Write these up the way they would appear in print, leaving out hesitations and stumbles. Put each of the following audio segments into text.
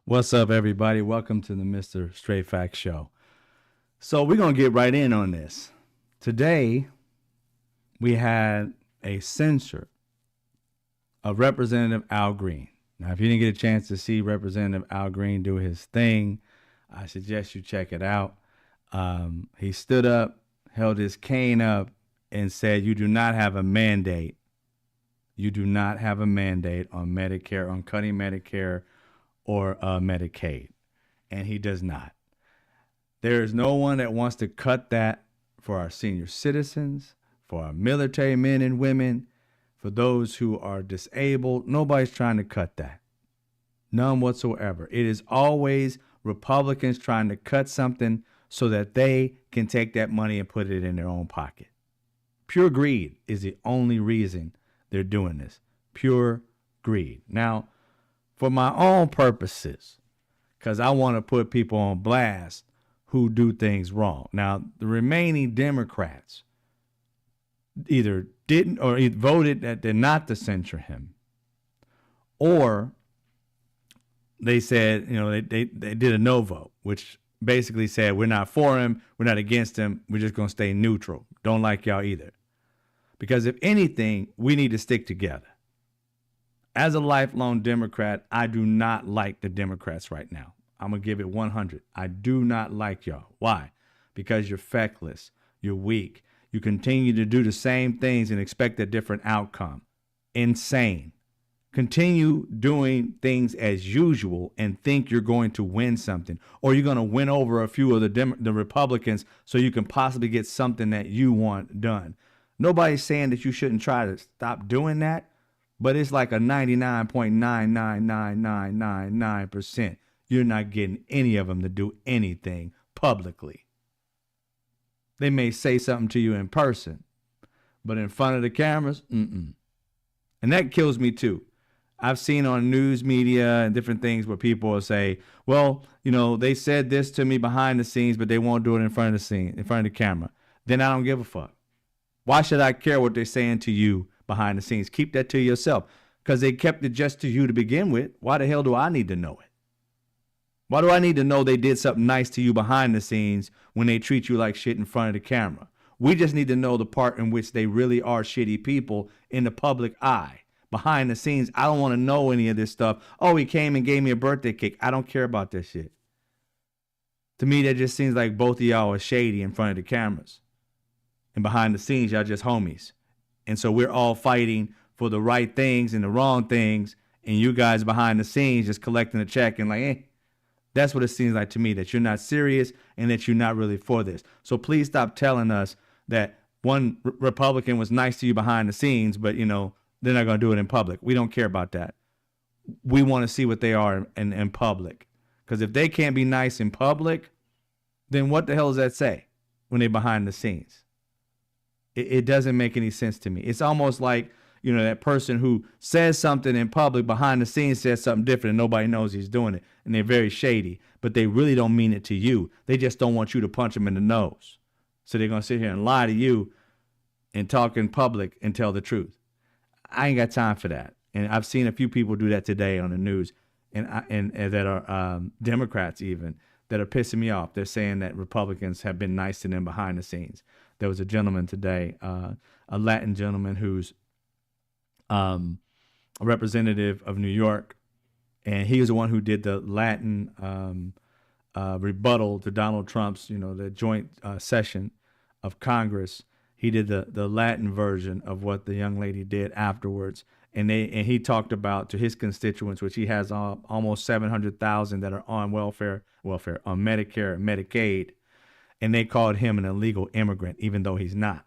What's up, everybody? Welcome to the Mr. Straight Facts Show. So we're going to get right in on this. Today, we had a censure of Representative Al Green. Now, if you didn't get a chance to see Representative Al Green do his thing, I suggest you check it out. He stood up, held his cane up, and said, you do not have a mandate. You do not have a mandate on Medicare, on cutting Medicare or Medicaid. And he does not. There is no one that wants to cut that for our senior citizens, for our military men and women, for those who are disabled. Nobody's trying to cut that. None whatsoever. It is always Republicans trying to cut something so that they can take that money and put it in their own pocket. Pure greed is the only reason they're doing this. Pure greed. Now, for my own purposes, because I want to put people on blast who do things wrong. Now, the remaining Democrats either didn't or voted that they're not to censure him, or they said, they did a no vote, which basically said, we're not for him, we're not against him, we're just going to stay neutral. Don't like y'all either. Because if anything, we need to stick together. As a lifelong Democrat, I do not like the Democrats right now. I'm going to give it 100. I do not like y'all. Why? Because you're feckless. You're weak. You continue to do the same things and expect a different outcome. Insane. Continue doing things as usual and think you're going to win something, or you're going to win over a few of the Republicans so you can possibly get something that you want done. Nobody's saying that you shouldn't try to stop doing that, but it's like a 99.999999%. You're not getting any of them to do anything publicly. They may say something to you in person, but in front of the cameras, And that kills me too. I've seen on news media and different things where people will say, well, they said this to me behind the scenes, but they won't do it in front of the scene, in front of the camera. Then I don't give a fuck. Why should I care what they're saying to you behind the scenes? Keep that to yourself, because they kept it just to you to begin with. Why the hell do I need to know it? Why do I need to know they did something nice to you behind the scenes when they treat you like shit in front of the camera? We just need to know the part in which they really are shitty people in the public eye. Behind the scenes, I don't want to know any of this stuff. Oh, he came and gave me a birthday cake. I don't care about this shit. To me, that just seems like both of y'all are shady in front of the cameras. And behind the scenes, y'all just homies. And so we're all fighting for the right things and the wrong things. And you guys behind the scenes just collecting a check and like, that's what it seems like to me, that you're not serious and that you're not really for this. So please stop telling us that one Republican was nice to you behind the scenes, but, they're not going to do it in public. We don't care about that. We want to see what they are in public. Because if they can't be nice in public, then what the hell does that say when they're behind the scenes? It doesn't make any sense to me. It's almost like, that person who says something in public behind the scenes says something different and nobody knows he's doing it. And they're very shady, but they really don't mean it to you. They just don't want you to punch them in the nose. So they're going to sit here and lie to you and talk in public and tell the truth. I ain't got time for that. And I've seen a few people do that today on the news and that are Democrats even, that are pissing me off. They're saying that Republicans have been nice to them behind the scenes. There was a gentleman today, a Latin gentleman who's a representative of New York, and he was the one who did the Latin rebuttal to Donald Trump's, the joint session of Congress. He did the Latin version of what the young lady did afterwards, and he talked about to his constituents, which he has almost 700,000 that are on welfare on Medicare and Medicaid, and they called him an illegal immigrant, even though he's not.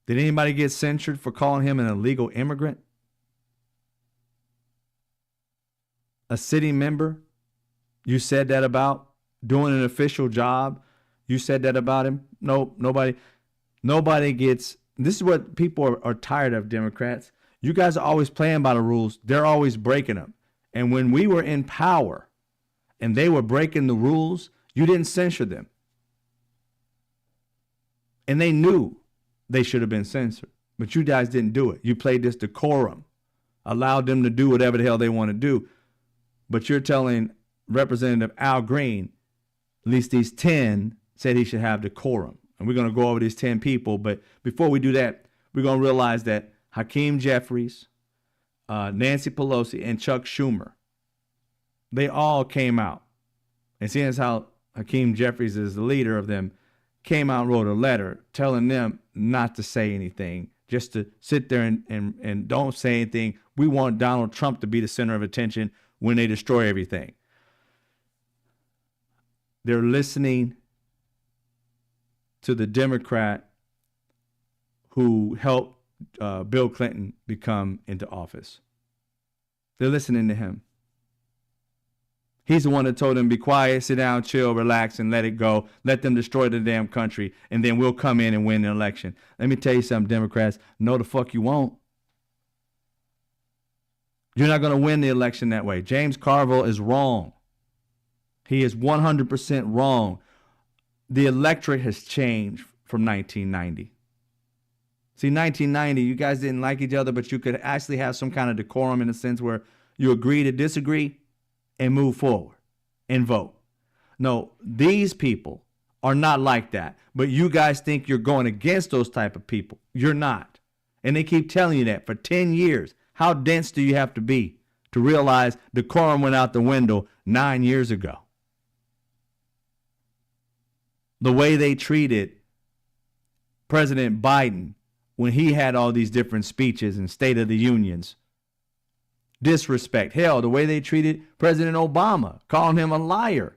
Did anybody get censured for calling him an illegal immigrant? A city member you said that about? Doing an official job, you said that about him? Nope, nobody gets. This is what people are tired of, Democrats. You guys are always playing by the rules. They're always breaking them. And when we were in power and they were breaking the rules, you didn't censure them. And they knew they should have been censored. But you guys didn't do it. You played this decorum, allowed them to do whatever the hell they want to do. But you're telling Representative Al Green, at least these 10 said he should have decorum. And we're going to go over these 10 people. But before we do that, we're going to realize that Hakeem Jeffries, Nancy Pelosi, and Chuck Schumer, they all came out. And seeing as how Hakeem Jeffries is the leader of them, came out and wrote a letter telling them not to say anything, just to sit there and don't say anything. We want Donald Trump to be the center of attention when they destroy everything. They're listening to the Democrat who helped Bill Clinton become into office. They're listening to him. He's the one that told them, be quiet, sit down, chill, relax, and let it go. Let them destroy the damn country, and then we'll come in and win the election. Let me tell you something, Democrats. No, the fuck you won't. You're not going to win the election that way. James Carville is wrong. He is 100% wrong. The electorate has changed from 1990. See, 1990, you guys didn't like each other, but you could actually have some kind of decorum in a sense where you agree to disagree and move forward and vote. No, these people are not like that. But you guys think you're going against those type of people. You're not. And they keep telling you that for 10 years. How dense do you have to be to realize decorum went out the window 9 years ago? The way they treated President Biden when he had all these different speeches and State of the Unions. Disrespect. Hell, the way they treated President Obama, calling him a liar.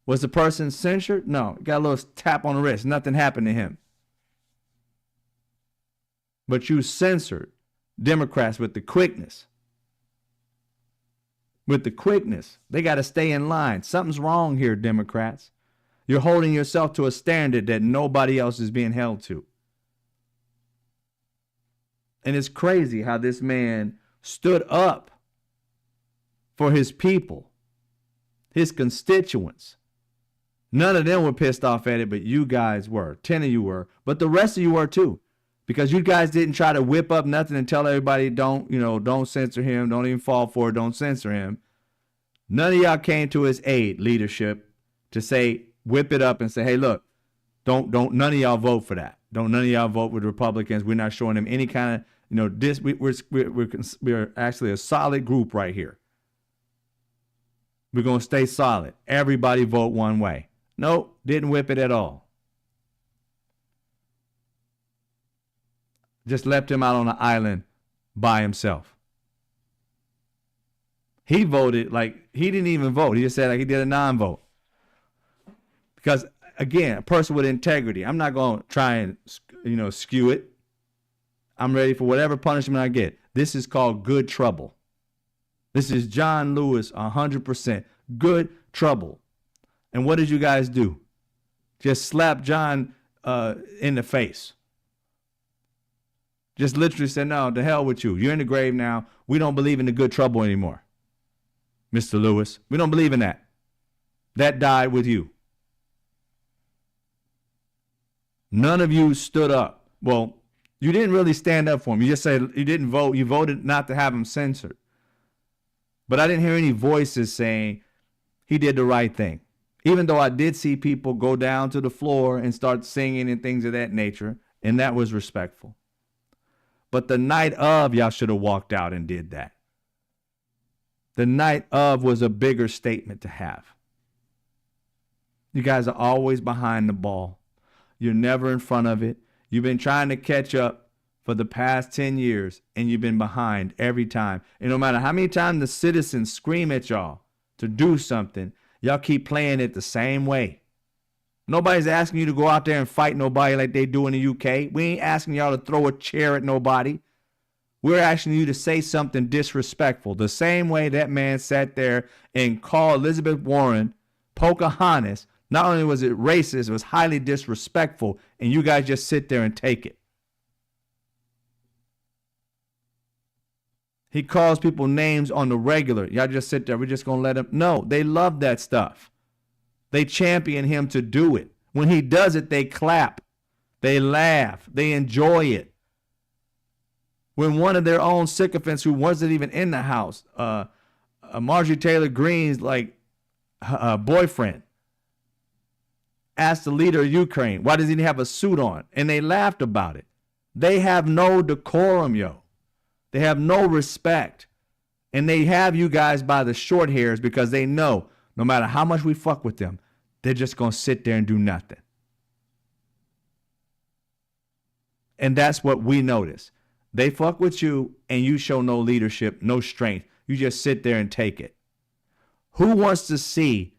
Was the person censured? No. Got a little tap on the wrist. Nothing happened to him. But you censored Democrats with the quickness. With the quickness. They got to stay in line. Something's wrong here, Democrats. You're holding yourself to a standard that nobody else is being held to. And it's crazy how this man stood up for his people, his constituents. None of them were pissed off at it, but you guys were. 10 of you were. But the rest of you were too. Because you guys didn't try to whip up nothing and tell everybody don't censor him, don't even fall for it, don't censor him. None of y'all came to his aid, leadership, to say, whip it up and say, hey, look, don't none of y'all vote for that. Don't none of y'all vote with Republicans. We're not showing them any kind of, we're actually a solid group right here. We're going to stay solid. Everybody vote one way. Nope, didn't whip it at all. Just left him out on an island by himself. He voted like he didn't even vote. He just said like he did a non-vote. Because, again, a person with integrity, I'm not going to try and, skew it. I'm ready for whatever punishment I get. This is called good trouble. This is John Lewis, 100%. Good trouble. And what did you guys do? Just slap John in the face. Just literally said, no, to hell with you. You're in the grave now. We don't believe in the good trouble anymore, Mr. Lewis. We don't believe in that. That died with you. None of you stood up. Well, you didn't really stand up for him. You just said you didn't vote. You voted not to have him censored. But I didn't hear any voices saying he did the right thing. Even though I did see people go down to the floor and start singing and things of that nature, and that was respectful. But the night of, y'all should have walked out and did that. The night of was a bigger statement to have. You guys are always behind the ball. You're never in front of it. You've been trying to catch up for the past 10 years, and you've been behind every time. And no matter how many times the citizens scream at y'all to do something, y'all keep playing it the same way. Nobody's asking you to go out there and fight nobody like they do in the UK. We ain't asking y'all to throw a chair at nobody. We're asking you to say something disrespectful. The same way that man sat there and called Elizabeth Warren Pocahontas. Not only was it racist, it was highly disrespectful, and you guys just sit there and take it. He calls people names on the regular. Y'all just sit there. We're just going to let him. No, they love that stuff. They champion him to do it. When he does it, they clap. They laugh. They enjoy it. When one of their own sycophants who wasn't even in the house, Marjorie Taylor Greene's like boyfriend asked the leader of Ukraine, why does he have a suit on? And they laughed about it. They have no decorum, yo. They have no respect. And they have you guys by the short hairs because they know no matter how much we fuck with them, they're just going to sit there and do nothing. And that's what we notice. They fuck with you and you show no leadership, no strength. You just sit there and take it. Who wants to see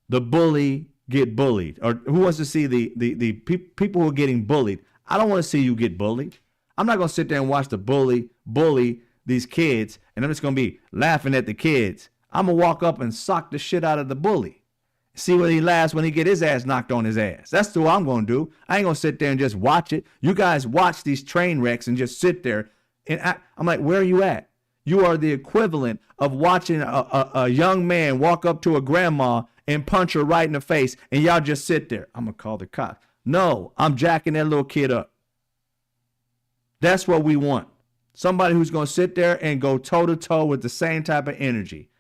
the bully get bullied? Or who wants to see the people who are getting bullied? I don't want to see you get bullied. I'm not going to sit there and watch the bully these kids, and I'm just going to be laughing at the kids. I'm going to walk up and sock the shit out of the bully. See what he laughs when he get his ass knocked on his ass. That's what I'm going to do. I ain't going to sit there and just watch it. You guys watch these train wrecks and just sit there. And I'm like, where are you at? You are the equivalent of watching a young man walk up to a grandma and punch her right in the face, and y'all just sit there. I'm going to call the cops. No, I'm jacking that little kid up. That's what we want. Somebody who's going to sit there and go toe-to-toe with the same type of energy.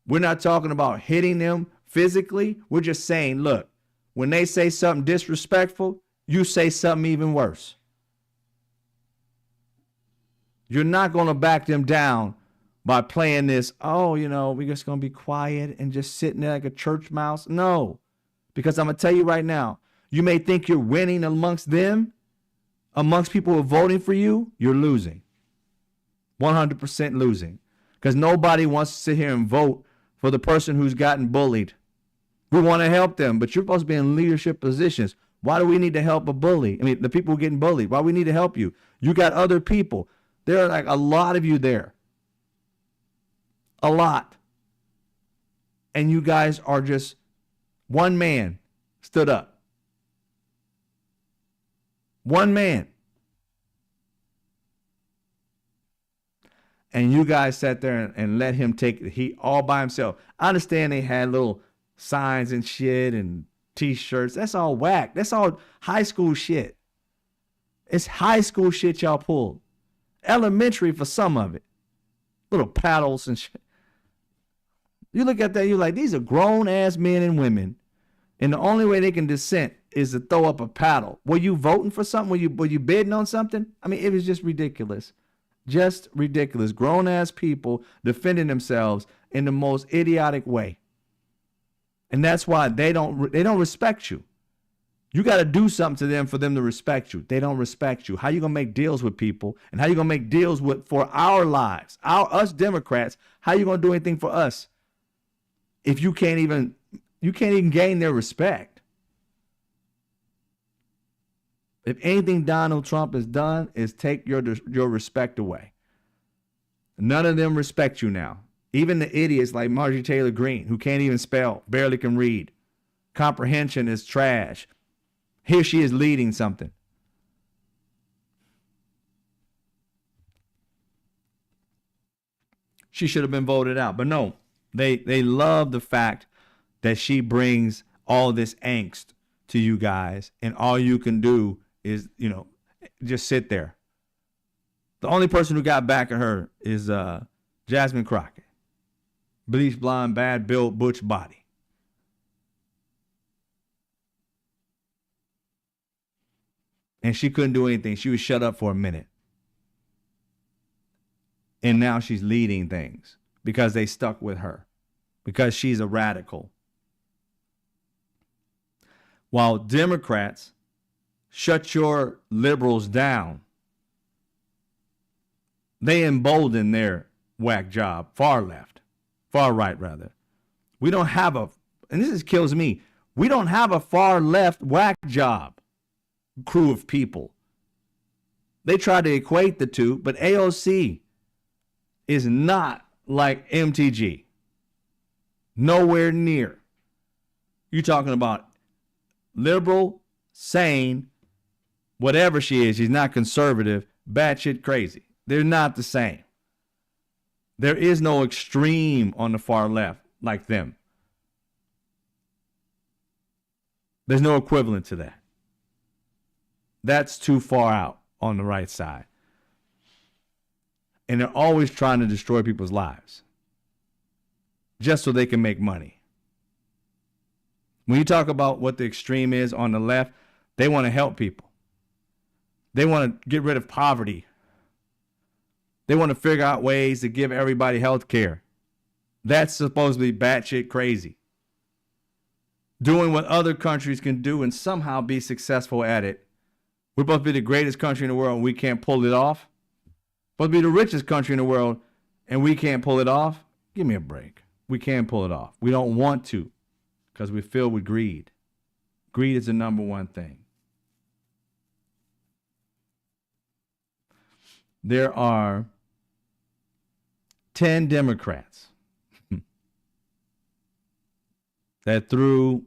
We're not talking about hitting them physically. We're just saying, look, when they say something disrespectful, you say something even worse. You're not going to back them down by playing this, oh, we're just going to be quiet and just sitting there like a church mouse. No, because I'm going to tell you right now, you may think you're winning amongst them, amongst people who are voting for you, you're losing. 100% losing. Because nobody wants to sit here and vote for the person who's gotten bullied. We want to help them, but you're supposed to be in leadership positions. Why do we need to help a bully? I mean, the people who are getting bullied. Why do we need to help you? You got other people. There are like a lot of you there. A lot. And you guys are just, one man stood up. One man. And you guys sat there and let him take the heat all by himself. I understand they had little signs and shit and t-shirts. That's all whack. That's all high school shit. It's high school shit y'all pulled. Elementary for some of it. Little paddles and shit. You look at that, you're like, these are grown-ass men and women. And the only way they can dissent is to throw up a paddle. Were you voting for something? Were you bidding on something? I mean, it was just ridiculous. Just ridiculous. Grown-ass people defending themselves in the most idiotic way. And that's why they don't respect you. You got to do something to them for them to respect you. They don't respect you. How you going to make deals with people? And how you going to make deals for our lives? Us Democrats, how you going to do anything for us if you can't even gain their respect? If anything Donald Trump has done is take your respect away. None of them respect you now. Even the idiots like Marjorie Taylor Greene, who can't even spell, barely can read. Comprehension is trash. Here she is leading something. She should have been voted out. But no, they love the fact that she brings all this angst to you guys, and all you can do is, just sit there. The only person who got back at her is Jasmine Crockett. Bleach blonde, bad built, butch body. And she couldn't do anything. She was shut up for a minute. And now she's leading things because they stuck with her. Because she's a radical. While Democrats shut your liberals down, they embolden their whack job, far right rather. We don't have and this kills me, we don't have a far left whack job crew of people. They try to equate the two, but AOC is not like MTG. Nowhere near. You're talking about liberal, sane, whatever she is. She's not conservative, batshit crazy. They're not the same. There is no extreme on the far left like them. There's no equivalent to that. That's too far out on the right side. And they're always trying to destroy people's lives just so they can make money. When you talk about what the extreme is on the left, they want to help people. They want to get rid of poverty. They want to figure out ways to give everybody health care. That's supposed to be batshit crazy. Doing what other countries can do and somehow be successful at it. We're supposed to be the greatest country in the world and we can't pull it off. We're supposed to be the richest country in the world and we can't pull it off. Give me a break. We can't pull it off. We don't want to because we're filled with greed. Greed is the number one thing. There are 10 Democrats that threw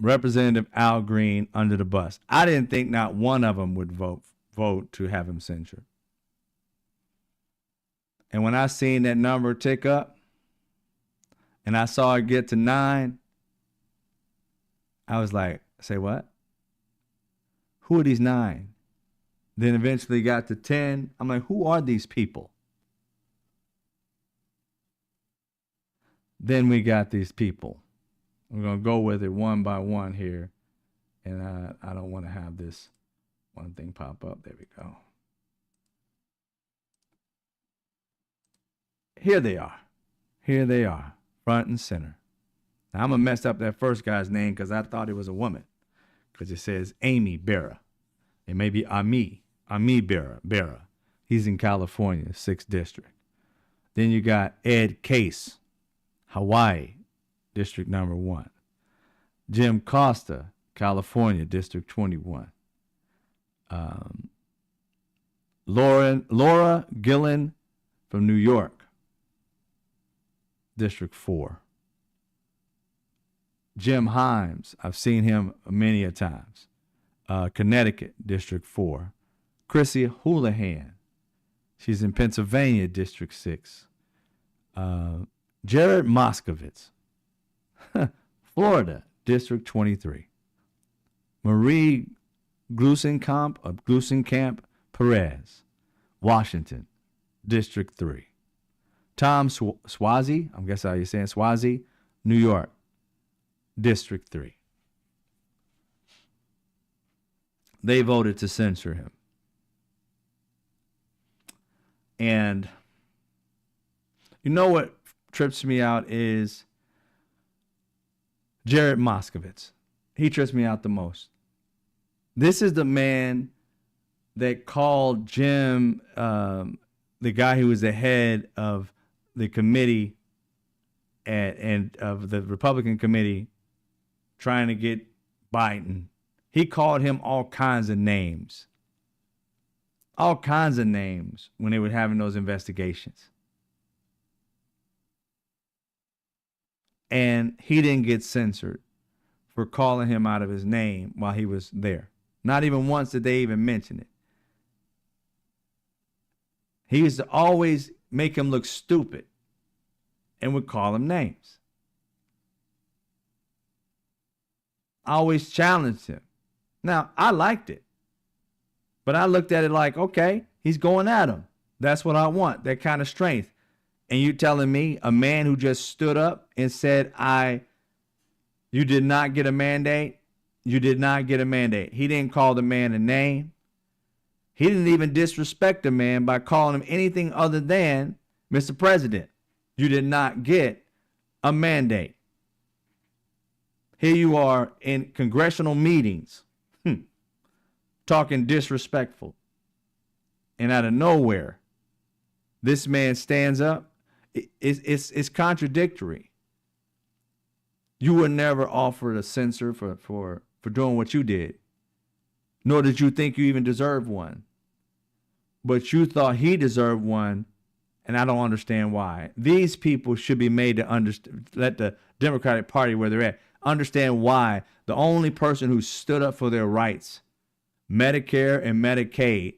Representative Al Green under the bus. I didn't think not one of them would vote to have him censured. And when I seen that number tick up and I saw it get to 9, I was like, say what? Who are these 9? Then eventually got to 10. I'm like, who are these people? Then we got these people. We're going to go with it one by one here. And I don't want to have this one thing pop up. There we go. Here they are. Here they are. Front and center. Now, I'm going to mess up that first guy's name because I thought it was a woman. Because it says Amy Berra. It may be Ami Berra. He's in California, 6th District. Then you got Ed Case, Hawaii, District number 1. Jim Costa, California, District 21. Laura Gillen from New York, District 4. Jim Himes, I've seen him many a times. Connecticut, District 4. Chrissy Houlihan, she's in Pennsylvania, District 6. Jared Moskowitz, Florida, District 23. Marie Glusenkamp Perez, Washington, District 3. Tom Swazi, I'm guessing how you're saying Swazi, New York, District 3. They voted to censor him. And you know what trips me out is Jared Moskowitz. He trips me out the most. This is the man that called Jim, the guy who was the head of the committee and of the Republican committee trying to get Biden. He called him all kinds of names. All kinds of names when they were having those investigations. And he didn't get censored for calling him out of his name while he was there. Not even once did they even mention it. He used to always make him look stupid and would call him names. I always challenged him. Now, I liked it. But I looked at it like, okay, he's going at him. That's what I want, that kind of strength. And you telling me a man who just stood up and said, you did not get a mandate? You did not get a mandate. He didn't call the man a name. He didn't even disrespect the man by calling him anything other than Mr. President. You did not get a mandate. Here you are in congressional meetings talking disrespectful. And out of nowhere, this man stands up. It's contradictory. You were never offered a censor for doing what you did. Nor did you think you even deserved one. But you thought he deserved one, and I don't understand why. These people should be made to understand, let the Democratic Party, where they're at, understand why the only person who stood up for their rights, Medicare and Medicaid,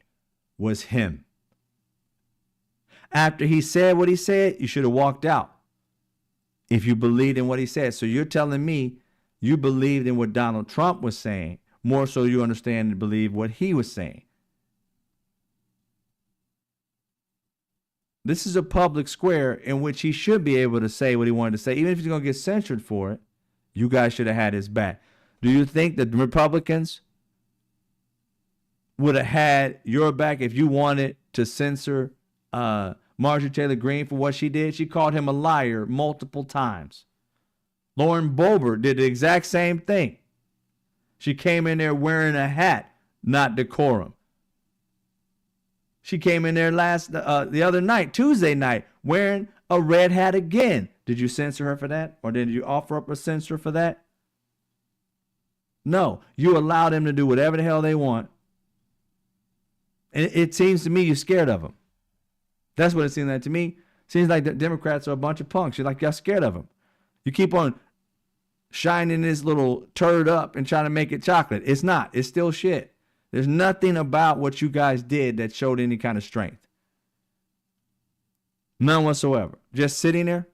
was him. After he said what he said, you should have walked out if you believed in what he said. So you're telling me you believed in what Donald Trump was saying, more so you understand and believe what he was saying. This is a public square in which he should be able to say what he wanted to say, even if he's going to get censored for it. You guys should have had his back. Do you think that the Republicans would have had your back if you wanted to censor Marjorie Taylor Greene for what she did? She called him a liar multiple times. Lauren Boebert did the exact same thing. She came in there wearing a hat, not decorum. She came in there the other night, Tuesday night, wearing a red hat again. Did you censor her for that? Or did you offer up a censor for that? No, you allow them to do whatever the hell they want. And it seems to me you're scared of them. That's what it seems like to me. Seems like the Democrats are a bunch of punks. You're like, you're scared of them. You keep on shining this little turd up and trying to make it chocolate. It's not. It's still shit. There's nothing about what you guys did that showed any kind of strength. None whatsoever. Just sitting there.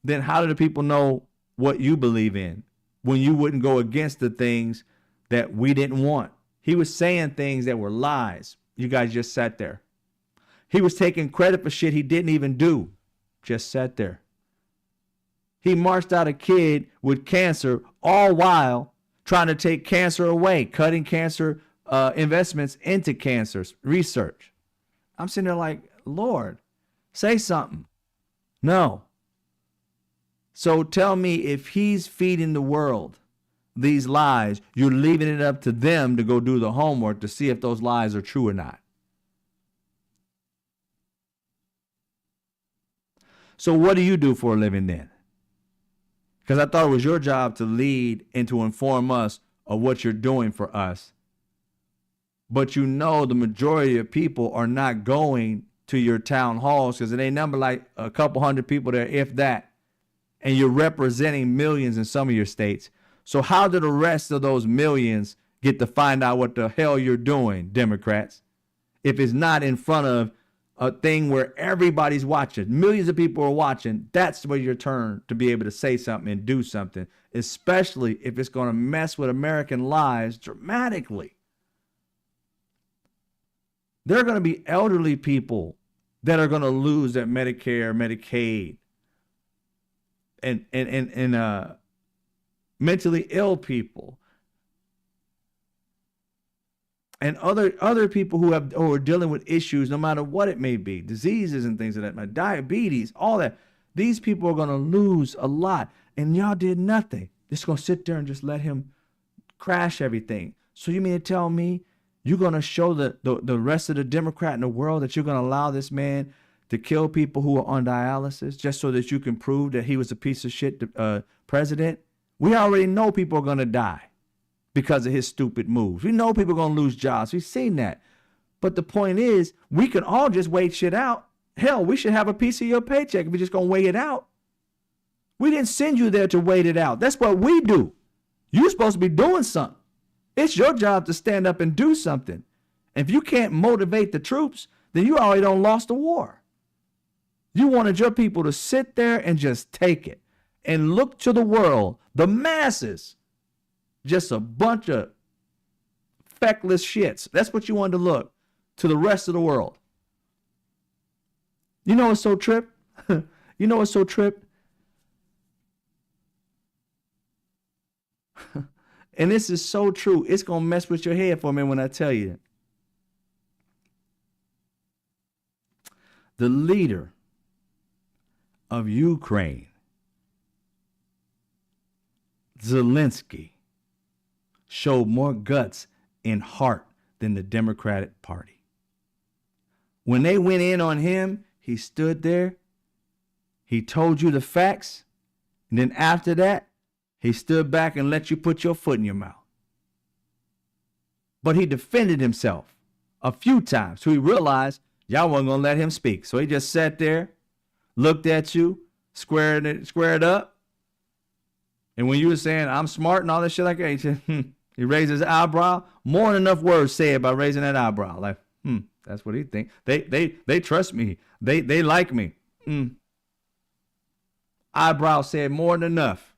Then how do the people know what you believe in when you wouldn't go against the things that we didn't want? He was saying things that were lies. You guys just sat there. He was taking credit for shit he didn't even do. Just sat there. He marched out a kid with cancer, all while trying to take cancer away, cutting cancer investments into cancer research. I'm sitting there like, Lord, say something. No. So tell me, if he's feeding the world these lies, you're leaving it up to them to go do the homework to see if those lies are true or not. So what do you do for a living then? Because I thought it was your job to lead and to inform us of what you're doing for us. But you know the majority of people are not going to your town halls because it ain't number like a couple hundred people there, if that. And you're representing millions in some of your states. So how do the rest of those millions get to find out what the hell you're doing, Democrats? If it's not in front of a thing where everybody's watching, millions of people are watching, that's where your turn to be able to say something and do something, especially if it's going to mess with American lives dramatically. There are going to be elderly people that are going to lose their Medicare, Medicaid, and mentally ill people, and other people who are dealing with issues, no matter what it may be, diseases and things of that, diabetes, all that. These people are going to lose a lot, and y'all did nothing. Just going to sit there and just let him crash everything. So you mean to tell me you're going to show the rest of the Democrat in the world that you're going to allow this man to kill people who are on dialysis just so that you can prove that he was a piece of shit president? We already know people are going to die because of his stupid moves. We know people are going to lose jobs. We've seen that. But the point is, we can all just wait shit out. Hell, we should have a piece of your paycheck if we're just going to wait it out. We didn't send you there to wait it out. That's what we do. You're supposed to be doing something. It's your job to stand up and do something. And if you can't motivate the troops, then you already done lost the war. You wanted your people to sit there and just take it and look to the world, the masses, just a bunch of feckless shits. That's what you wanted to look to the rest of the world. You know what's so tripped? You know what's so tripped? And this is so true. It's going to mess with your head for a minute when I tell you. The leader of Ukraine, Zelensky, showed more guts and heart than the Democratic Party. When they went in on him, he stood there, he told you the facts, and then after that, he stood back and let you put your foot in your mouth. But he defended himself a few times, so he realized y'all wasn't going to let him speak. So he just sat there, looked at you, squared up. And when you were saying, I'm smart and all that shit like that, he said, he raised his eyebrow. More than enough words said by raising that eyebrow. Like, that's what he think. They trust me. They like me. Eyebrow said more than enough.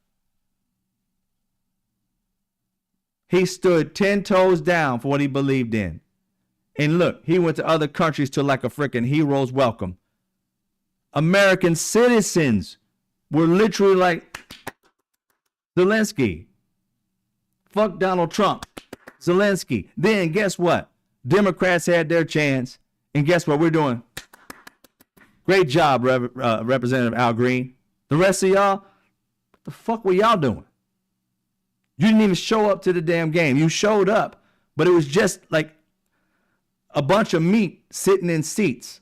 He stood 10 toes down for what he believed in. And look, he went to other countries to like a freaking hero's welcome. American citizens were literally like, Zelensky. Fuck Donald Trump. Zelensky. Then guess what? Democrats had their chance. And guess what we're doing? Great job, Representative Al Green. The rest of y'all, what the fuck were y'all doing? You didn't even show up to the damn game. You showed up, but it was just like a bunch of meat sitting in seats.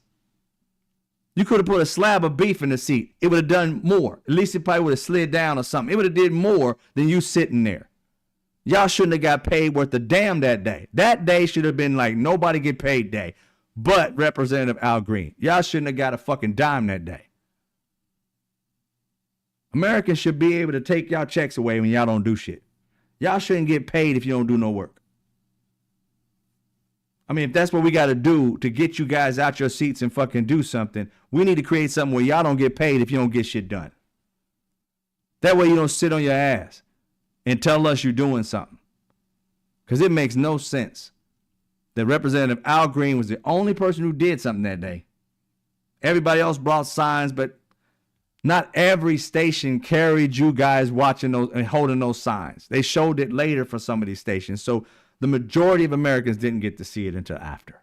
You could have put a slab of beef in the seat. It would have done more. At least it probably would have slid down or something. It would have did more than you sitting there. Y'all shouldn't have got paid worth a damn that day. That day should have been like nobody get paid day. But Representative Al Green, y'all shouldn't have got a fucking dime that day. Americans should be able to take y'all checks away when y'all don't do shit. Y'all shouldn't get paid if you don't do no work. I mean, if that's what we got to do to get you guys out your seats and fucking do something, we need to create something where y'all don't get paid if you don't get shit done. That way you don't sit on your ass and tell us you're doing something. Because it makes no sense that Representative Al Green was the only person who did something that day. Everybody else brought signs, but not every station carried you guys watching those and holding those signs. They showed it later for some of these stations. So the majority of Americans didn't get to see it until after.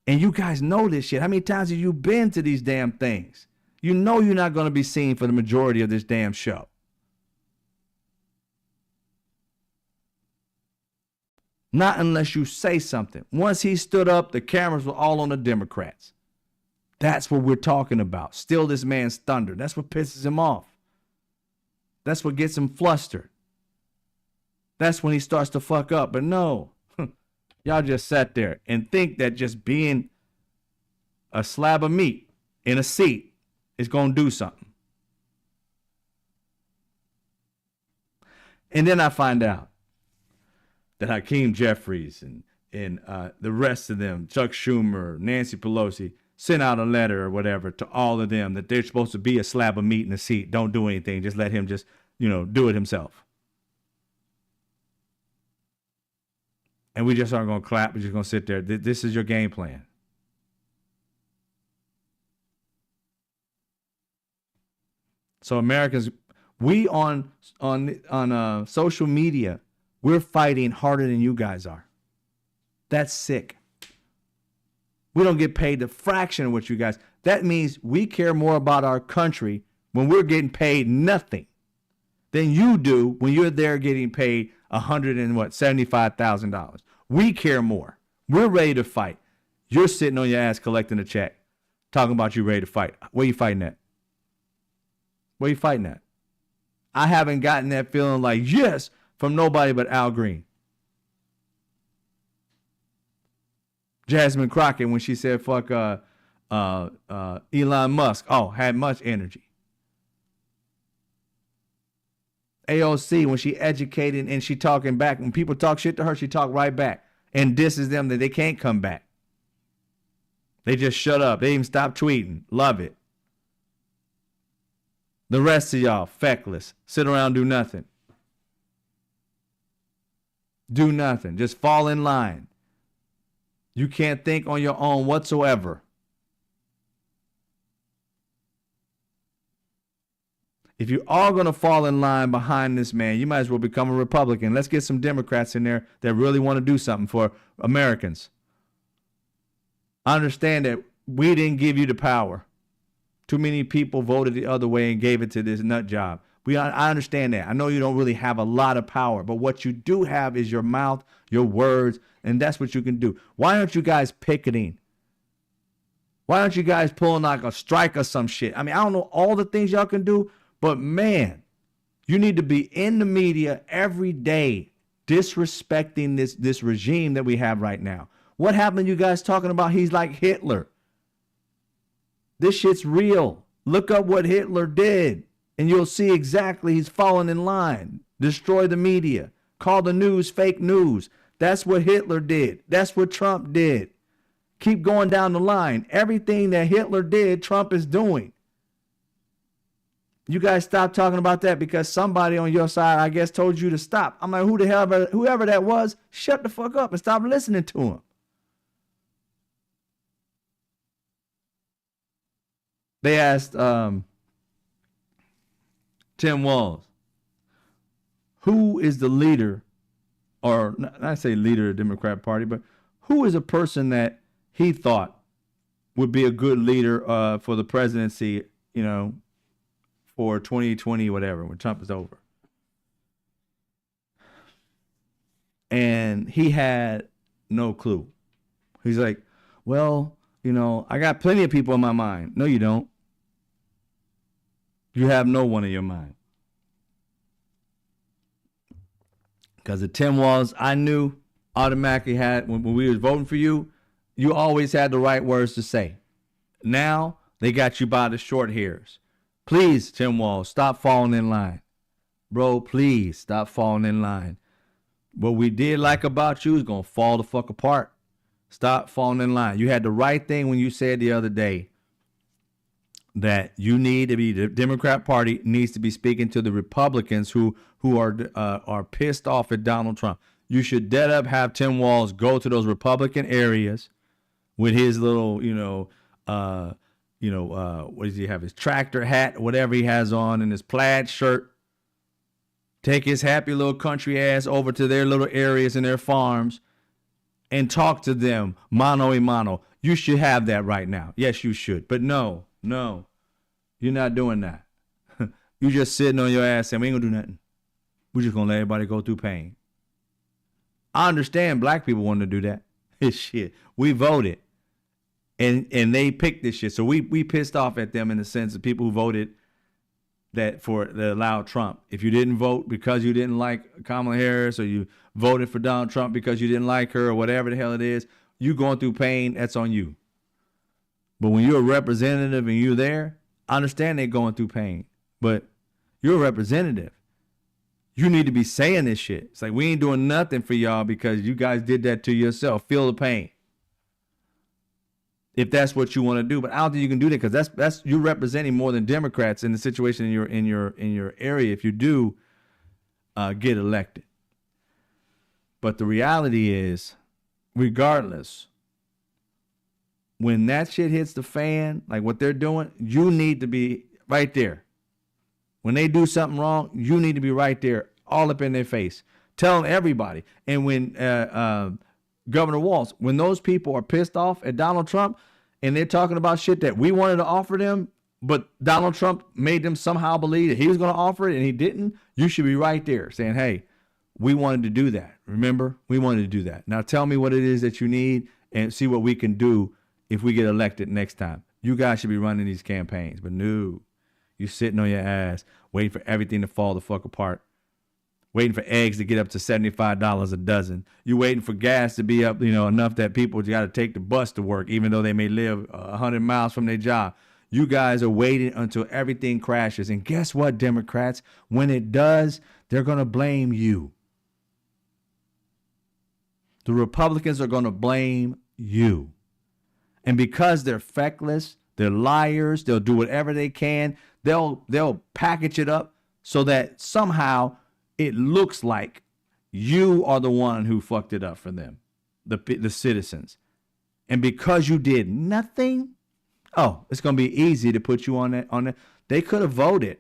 And you guys know this shit. How many times have you been to these damn things? You know you're not going to be seen for the majority of this damn show. Not unless you say something. Once he stood up, the cameras were all on the Democrats. That's what we're talking about. Steal this man's thunder. That's what pisses him off. That's what gets him flustered. That's when he starts to fuck up. But no, y'all just sat there and think that just being a slab of meat in a seat is going to do something. And then I find out that Hakeem Jeffries and the rest of them, Chuck Schumer, Nancy Pelosi, sent out a letter or whatever to all of them that they're supposed to be a slab of meat in a seat. Don't do anything. Just let him just, do it himself. And we just aren't going to clap. We're just going to sit there. This is your game plan. So Americans, we on social media, we're fighting harder than you guys are. That's sick. We don't get paid the fraction of what you guys. That means we care more about our country when we're getting paid nothing than you do when you're there getting paid $175,000. We care more. We're ready to fight. You're sitting on your ass collecting a check, talking about you ready to fight. Where you fighting at? Where you fighting at? I haven't gotten that feeling like yes from nobody but Al Green. Jasmine Crockett, when she said fuck Elon Musk, had much energy. AOC, when she educated and she talking back, when people talk shit to her, she talk right back and disses them that they can't come back. They just shut up. They even stop tweeting. Love it. The rest of y'all, feckless, sit around, do nothing. Do nothing. Just fall in line. You can't think on your own whatsoever. If you are going to fall in line behind this man, you might as well become a Republican. Let's get some Democrats in there that really want to do something for Americans. I understand that we didn't give you the power. Too many people voted the other way and gave it to this nut job. I understand that. I know you don't really have a lot of power, but what you do have is your mouth, your words, and that's what you can do. Why aren't you guys picketing? Why aren't you guys pulling like a strike or some shit? I mean, I don't know all the things y'all can do, but man, you need to be in the media every day disrespecting this regime that we have right now. What happened to you guys talking about he's like Hitler? This shit's real. Look up what Hitler did, and you'll see exactly he's falling in line. Destroy the media. Call the news fake news. That's what Hitler did. That's what Trump did. Keep going down the line. Everything that Hitler did, Trump is doing. You guys stop talking about that because somebody on your side, I guess, told you to stop. I'm like, whoever that was, shut the fuck up and stop listening to him. They asked Tim Walz, who is the leader, or not say leader of the Democrat Party, but who is a person that he thought would be a good leader for the presidency, for 2020, whatever, when Trump is over? And he had no clue. He's like, well, I got plenty of people in my mind. No, you don't. You have no one in your mind. Because the Tim Walz I knew automatically had, when we was voting for you, you always had the right words to say. Now, they got you by the short hairs. Please, Tim Walz, stop falling in line. Bro, please stop falling in line. What we did like about you is going to fall the fuck apart. Stop falling in line. You had the right thing when you said the other day that you need to be, the Democrat Party needs to be speaking to the Republicans who are pissed off at Donald Trump. You should dead up have Tim Walz go to those Republican areas with his little, what does he have? His tractor hat, whatever he has on, and his plaid shirt. Take his happy little country ass over to their little areas and their farms and talk to them mano a mano. You should have that right now. Yes, you should. But no, you're not doing that. You just sitting on your ass saying, we ain't gonna do nothing. We're just gonna let everybody go through pain. I understand black people want to do that. Shit. We voted. And they picked this shit. So we pissed off at them in the sense of people who voted that allowed Trump. If you didn't vote because you didn't like Kamala Harris, or you voted for Donald Trump because you didn't like her, or whatever the hell it is, you going through pain, that's on you. But when you're a representative and you're there, I understand they're going through pain. But you're a representative. You need to be saying this shit. It's like, we ain't doing nothing for y'all because you guys did that to yourself. Feel the pain. If that's what you want to do. But I don't think you can do that, because that's you're representing more than Democrats in the situation in your area if you do get elected. But the reality is, regardless, when that shit hits the fan, like what they're doing, you need to be right there. When they do something wrong, you need to be right there, all up in their face, telling everybody. And when Governor Walz, when those people are pissed off at Donald Trump and they're talking about shit that we wanted to offer them, but Donald Trump made them somehow believe that he was going to offer it and he didn't, you should be right there saying, hey, we wanted to do that. Remember? We wanted to do that. Now tell me what it is that you need and see what we can do if we get elected next time. You guys should be running these campaigns. But no, you're sitting on your ass waiting for everything to fall the fuck apart. Waiting for eggs to get up to $75 a dozen. You're waiting for gas to be up, enough that people got to take the bus to work, even though they may live 100 miles from their job. You guys are waiting until everything crashes. And guess what, Democrats? When it does, they're going to blame you. The Republicans are going to blame you. And because they're feckless, they're liars, they'll do whatever they can. They'll package it up so that somehow it looks like you are the one who fucked it up for them, the citizens. And because you did nothing, it's going to be easy to put you on that. They could have voted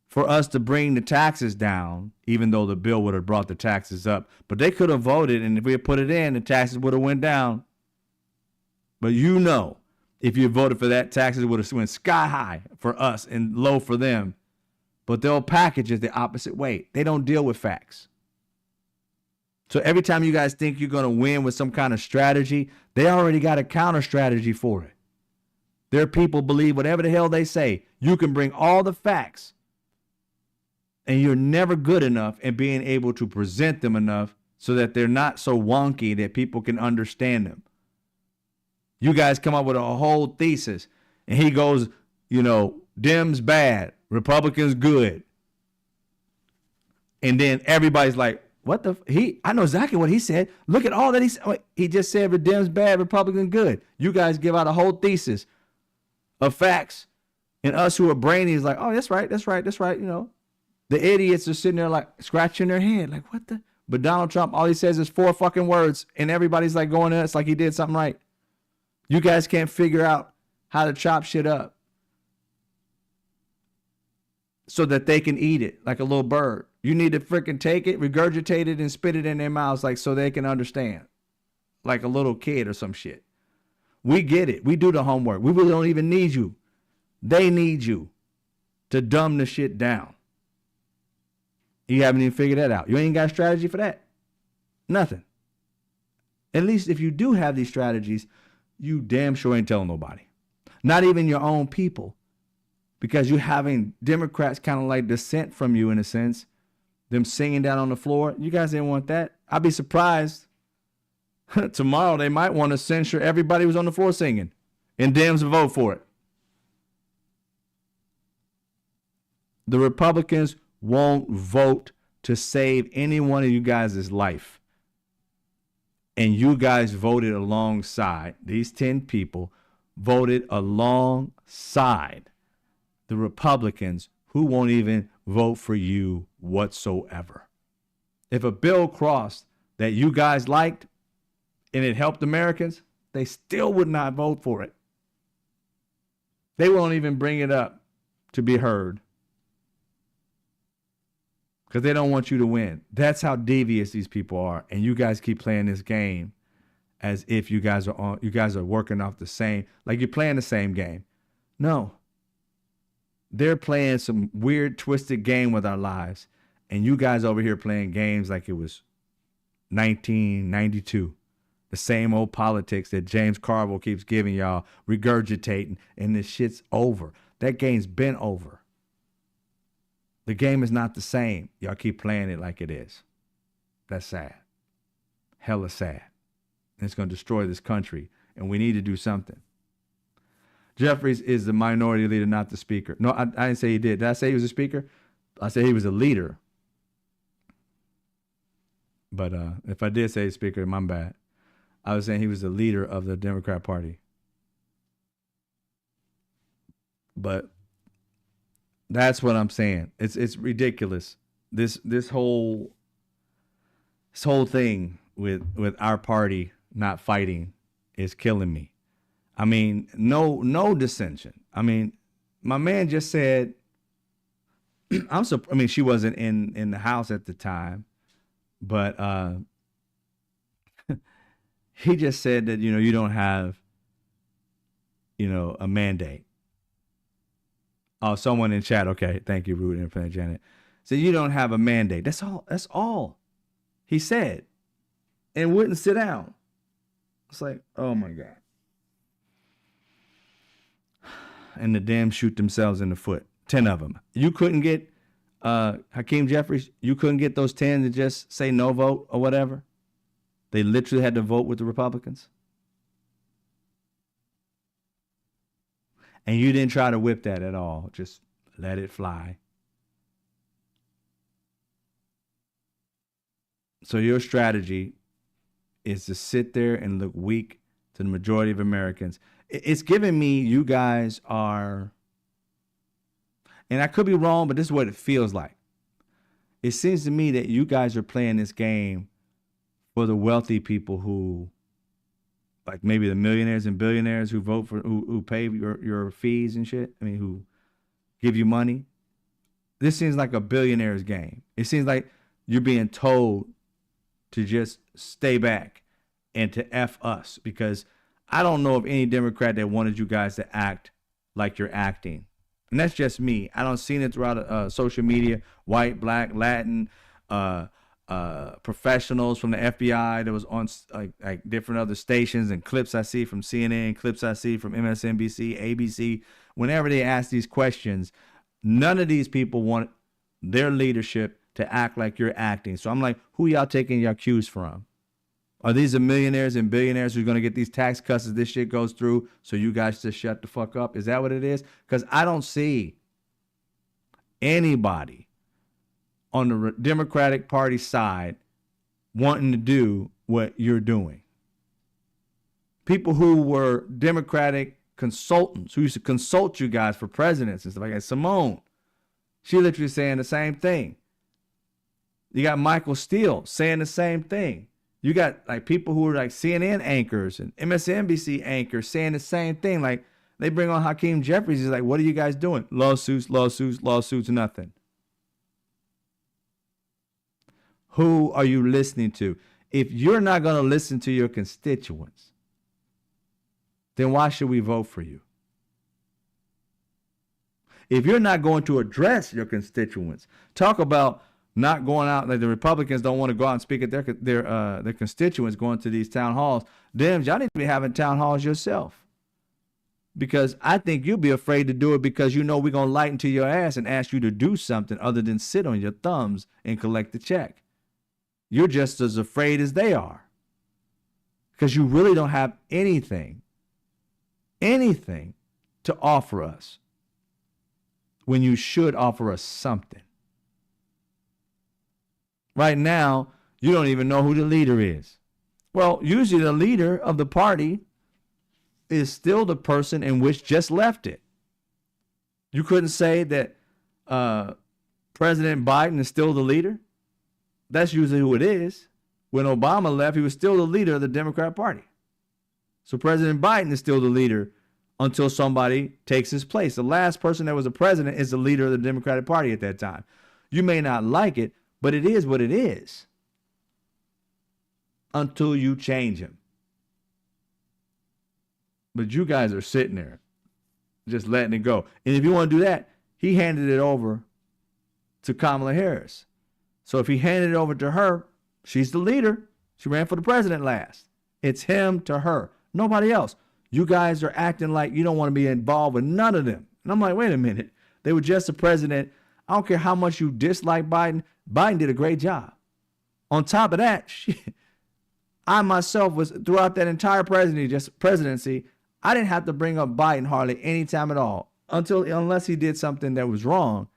for us to bring the taxes down, even though the bill would have brought the taxes up. But they could have voted, and if we had put it in, the taxes would have went down. But if you voted for that, taxes would have went sky high for us and low for them. But they'll package it the opposite way. They don't deal with facts. So every time you guys think you're going to win with some kind of strategy, they already got a counter strategy for it. Their people believe whatever the hell they say. You can bring all the facts, and you're never good enough in being able to present them enough so that they're not so wonky that people can understand them. You guys come up with a whole thesis, and he goes, Dems bad, Republicans good. And then everybody's like, what I know exactly what he said. Look at all that he said. He just said the Dems bad, Republican good. You guys give out a whole thesis of facts, and us who are brainy is like, oh, that's right. The idiots are sitting there like scratching their head, like, what the? But Donald Trump, all he says is 4 fucking words, and everybody's like going nuts like he did something right. You guys can't figure out how to chop shit up. so that they can eat it like a little bird. You need to freaking take it, regurgitate it, and spit it in their mouths like so they can understand, like a little kid or some shit. We get it. We do the homework. We really don't even need you. They need you to dumb the shit down. You haven't even figured that out. You ain't got a strategy for that. Nothing. At least if you do have these strategies, you damn sure ain't telling nobody. Not even your own people. Because you're having Democrats kind of like dissent from you in a sense. Them singing down on the floor. You guys didn't want that. I'd be surprised. Tomorrow they might want to censure everybody who's on the floor singing. And Dems vote for it. The Republicans won't vote to save any one of you guys' life. And you guys voted alongside, these 10 people voted alongside the Republicans who won't even vote for you whatsoever. If a bill crossed that you guys liked and it helped Americans, they still would not vote for it. They won't even bring it up to be heard. Because they don't want you to win. That's how devious these people are. And you guys keep playing this game as if you guys are working off the same, like you're playing the same game. No. They're playing some weird, twisted game with our lives. And you guys over here playing games like it was 1992. The same old politics that James Carville keeps giving y'all, regurgitating, and this shit's over. That game's been over. The game is not the same. Y'all keep playing it like it is. That's sad. Hella sad. And it's going to destroy this country. And we need to do something. Jeffries is the minority leader, not the speaker. No, I didn't say he did. Did I say he was a speaker? I said he was a leader. But if I did say speaker, my bad. I was saying he was the leader of the Democrat Party. But that's what I'm saying. It's ridiculous. This whole thing with our party not fighting is killing me. I mean, no dissension. I mean, my man just said, she wasn't in the House at the time, but he just said that, you don't have, a mandate. Oh, someone in chat. Okay. Thank you, Rude and Janet. So you don't have a mandate. That's all he said, and wouldn't sit down. It's like, oh my God. And the damn shoot themselves in the foot. 10 of them. You couldn't get Hakeem Jeffries. You couldn't get those 10 to just say no vote or whatever. They literally had to vote with the Republicans. And you didn't try to whip that at all. Just let it fly. So your strategy is to sit there and look weak to the majority of Americans. It's giving me you guys are, and I could be wrong, but this is what it feels like. It seems to me that you guys are playing this game for the wealthy people who, like maybe the millionaires and billionaires who vote for, who pay your fees and shit. I mean, who give you money. This seems like a billionaire's game. It seems like you're being told to just stay back and to F us, because I don't know of any Democrat that wanted you guys to act like you're acting. And that's just me. I don't see it throughout social media, white, black, Latin, professionals from the FBI that was on like different other stations, and clips I see from CNN, clips I see from MSNBC, ABC. Whenever they ask these questions, none of these people want their leadership to act like you're acting. So I'm like, who y'all taking your cues from? Are these the millionaires and billionaires who's going to get these tax cuts as this shit goes through, so you guys just shut the fuck up? Is that what it is? Because I don't see anybody on the Democratic Party side wanting to do what you're doing. People who were Democratic consultants, who used to consult you guys for presidents and stuff like that. Simone, she literally saying the same thing. You got Michael Steele saying the same thing. You got like people who are like CNN anchors and MSNBC anchors saying the same thing. Like, They bring on Hakeem Jeffries. He's like, what are you guys doing? Lawsuits, lawsuits, lawsuits, nothing. Who are you listening to? If you're not going to listen to your constituents, then why should we vote for you? If you're not going to address your constituents, talk about not going out, like the Republicans don't want to go out and speak at their constituents going to these town halls. Damn, y'all need to be having town halls yourself. Because I think you'll be afraid to do it because you know we're going to lighten to your ass and ask you to do something other than sit on your thumbs and collect the check. You're just as afraid as they are. Because you really don't have anything to offer us when you should offer us something. Right now, you don't even know who the leader is. Well, usually the leader of the party is still the person in which just left it. You couldn't say that President Biden is still the leader. That's usually who it is. When Obama left, he was still the leader of the Democrat Party. So President Biden is still the leader until somebody takes his place. The last person that was a president is the leader of the Democratic Party at that time. You may not like it, but it is what it is until you change him. But you guys are sitting there just letting it go. And if you want to do that, he handed it over to Kamala Harris. So if he handed it over to her, she's the leader. She ran for the president last. It's him to her, nobody else. You guys are acting like you don't want to be involved with none of them. And I'm like, wait a minute. They were just the president. I don't care how much you dislike Biden. Biden did a great job. On top of that, I myself was throughout that entire presidency, I didn't have to bring up Biden hardly any time at all unless he did something that was wrong.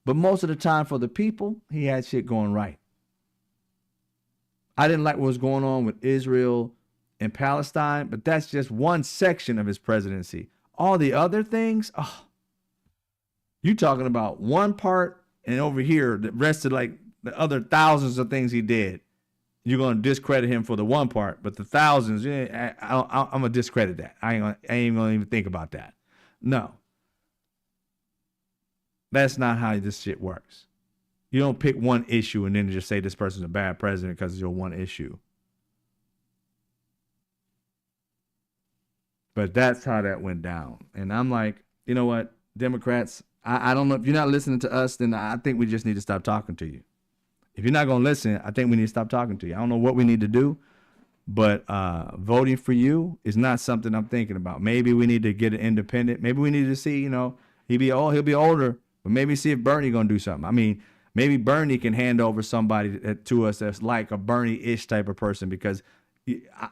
But most of the time for the people, he had shit going right. I didn't like what was going on with Israel and Palestine, but that's just one section of his presidency. All the other things, you talking about one part, and over here, the rest of like the other thousands of things he did, you're going to discredit him for the one part, but the thousands, I'm going to discredit that. I ain't going to even think about that. No. That's not how this shit works. You don't pick one issue and then just say this person's a bad president because it's your one issue. But that's how that went down. And I'm like, you know what, Democrats, I don't know. If you're not listening to us, then I think we just need to stop talking to you. If you're not going to listen, I think we need to stop talking to you. I don't know what we need to do, but voting for you is not something I'm thinking about. Maybe we need to get an independent. Maybe we need to see, he'll be older, but maybe see if Bernie going to do something. I mean, maybe Bernie can hand over somebody to us that's like a Bernie-ish type of person, because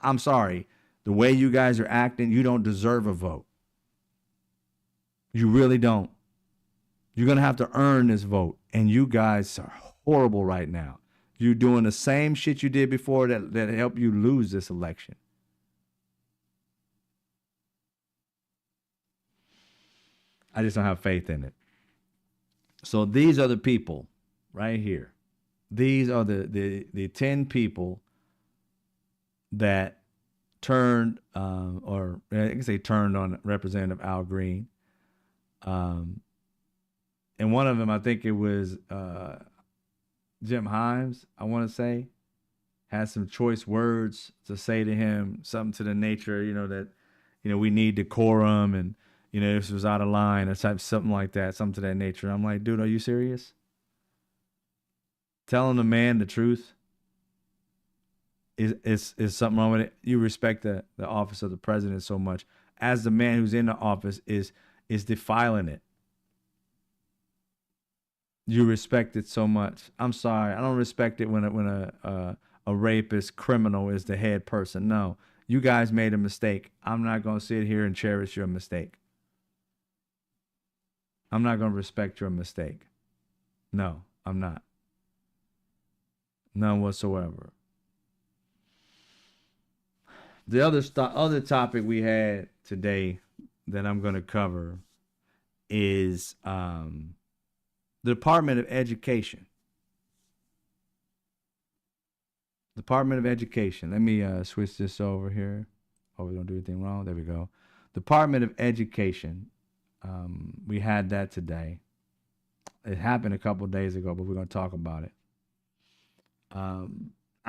I'm sorry, the way you guys are acting, you don't deserve a vote. You really don't. You're going to have to earn this vote, and you guys are horrible right now. You're doing the same shit you did before that helped you lose this election. I just don't have faith in it. So these are the people right here. These are the 10 people that turned, or I can say turned on Representative Al Green. And one of them, I think it was Jim Himes, I want to say, had some choice words to say to him, something to the nature, that, we need decorum, and, this was out of line, or something like that, something to that nature. I'm like, dude, are you serious? Telling the man the truth is something wrong with it. You respect the office of the president so much, as the man who's in the office is defiling it. You respect it so much. I'm sorry, I don't respect it when a rapist criminal is the head person. No, you guys made a mistake. I'm not going to sit here and cherish your mistake. I'm not going to respect your mistake. No, I'm not. None whatsoever. The other topic we had today that I'm going to cover is the Department of Education. Department of Education. Let me switch this over here. Oh, we don't do anything wrong. There we go. Department of Education. We had that today. It happened a couple of days ago, but we're going to talk about it. I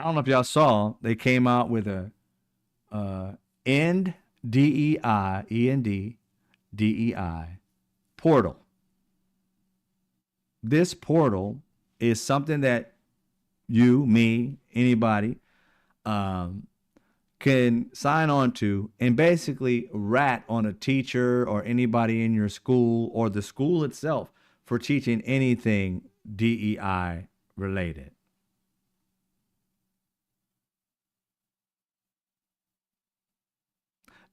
don't know if y'all saw, they came out with a end DEI, END, DEI portal. This portal is something that you, me, anybody can sign on to and basically rat on a teacher or anybody in your school or the school itself for teaching anything DEI related.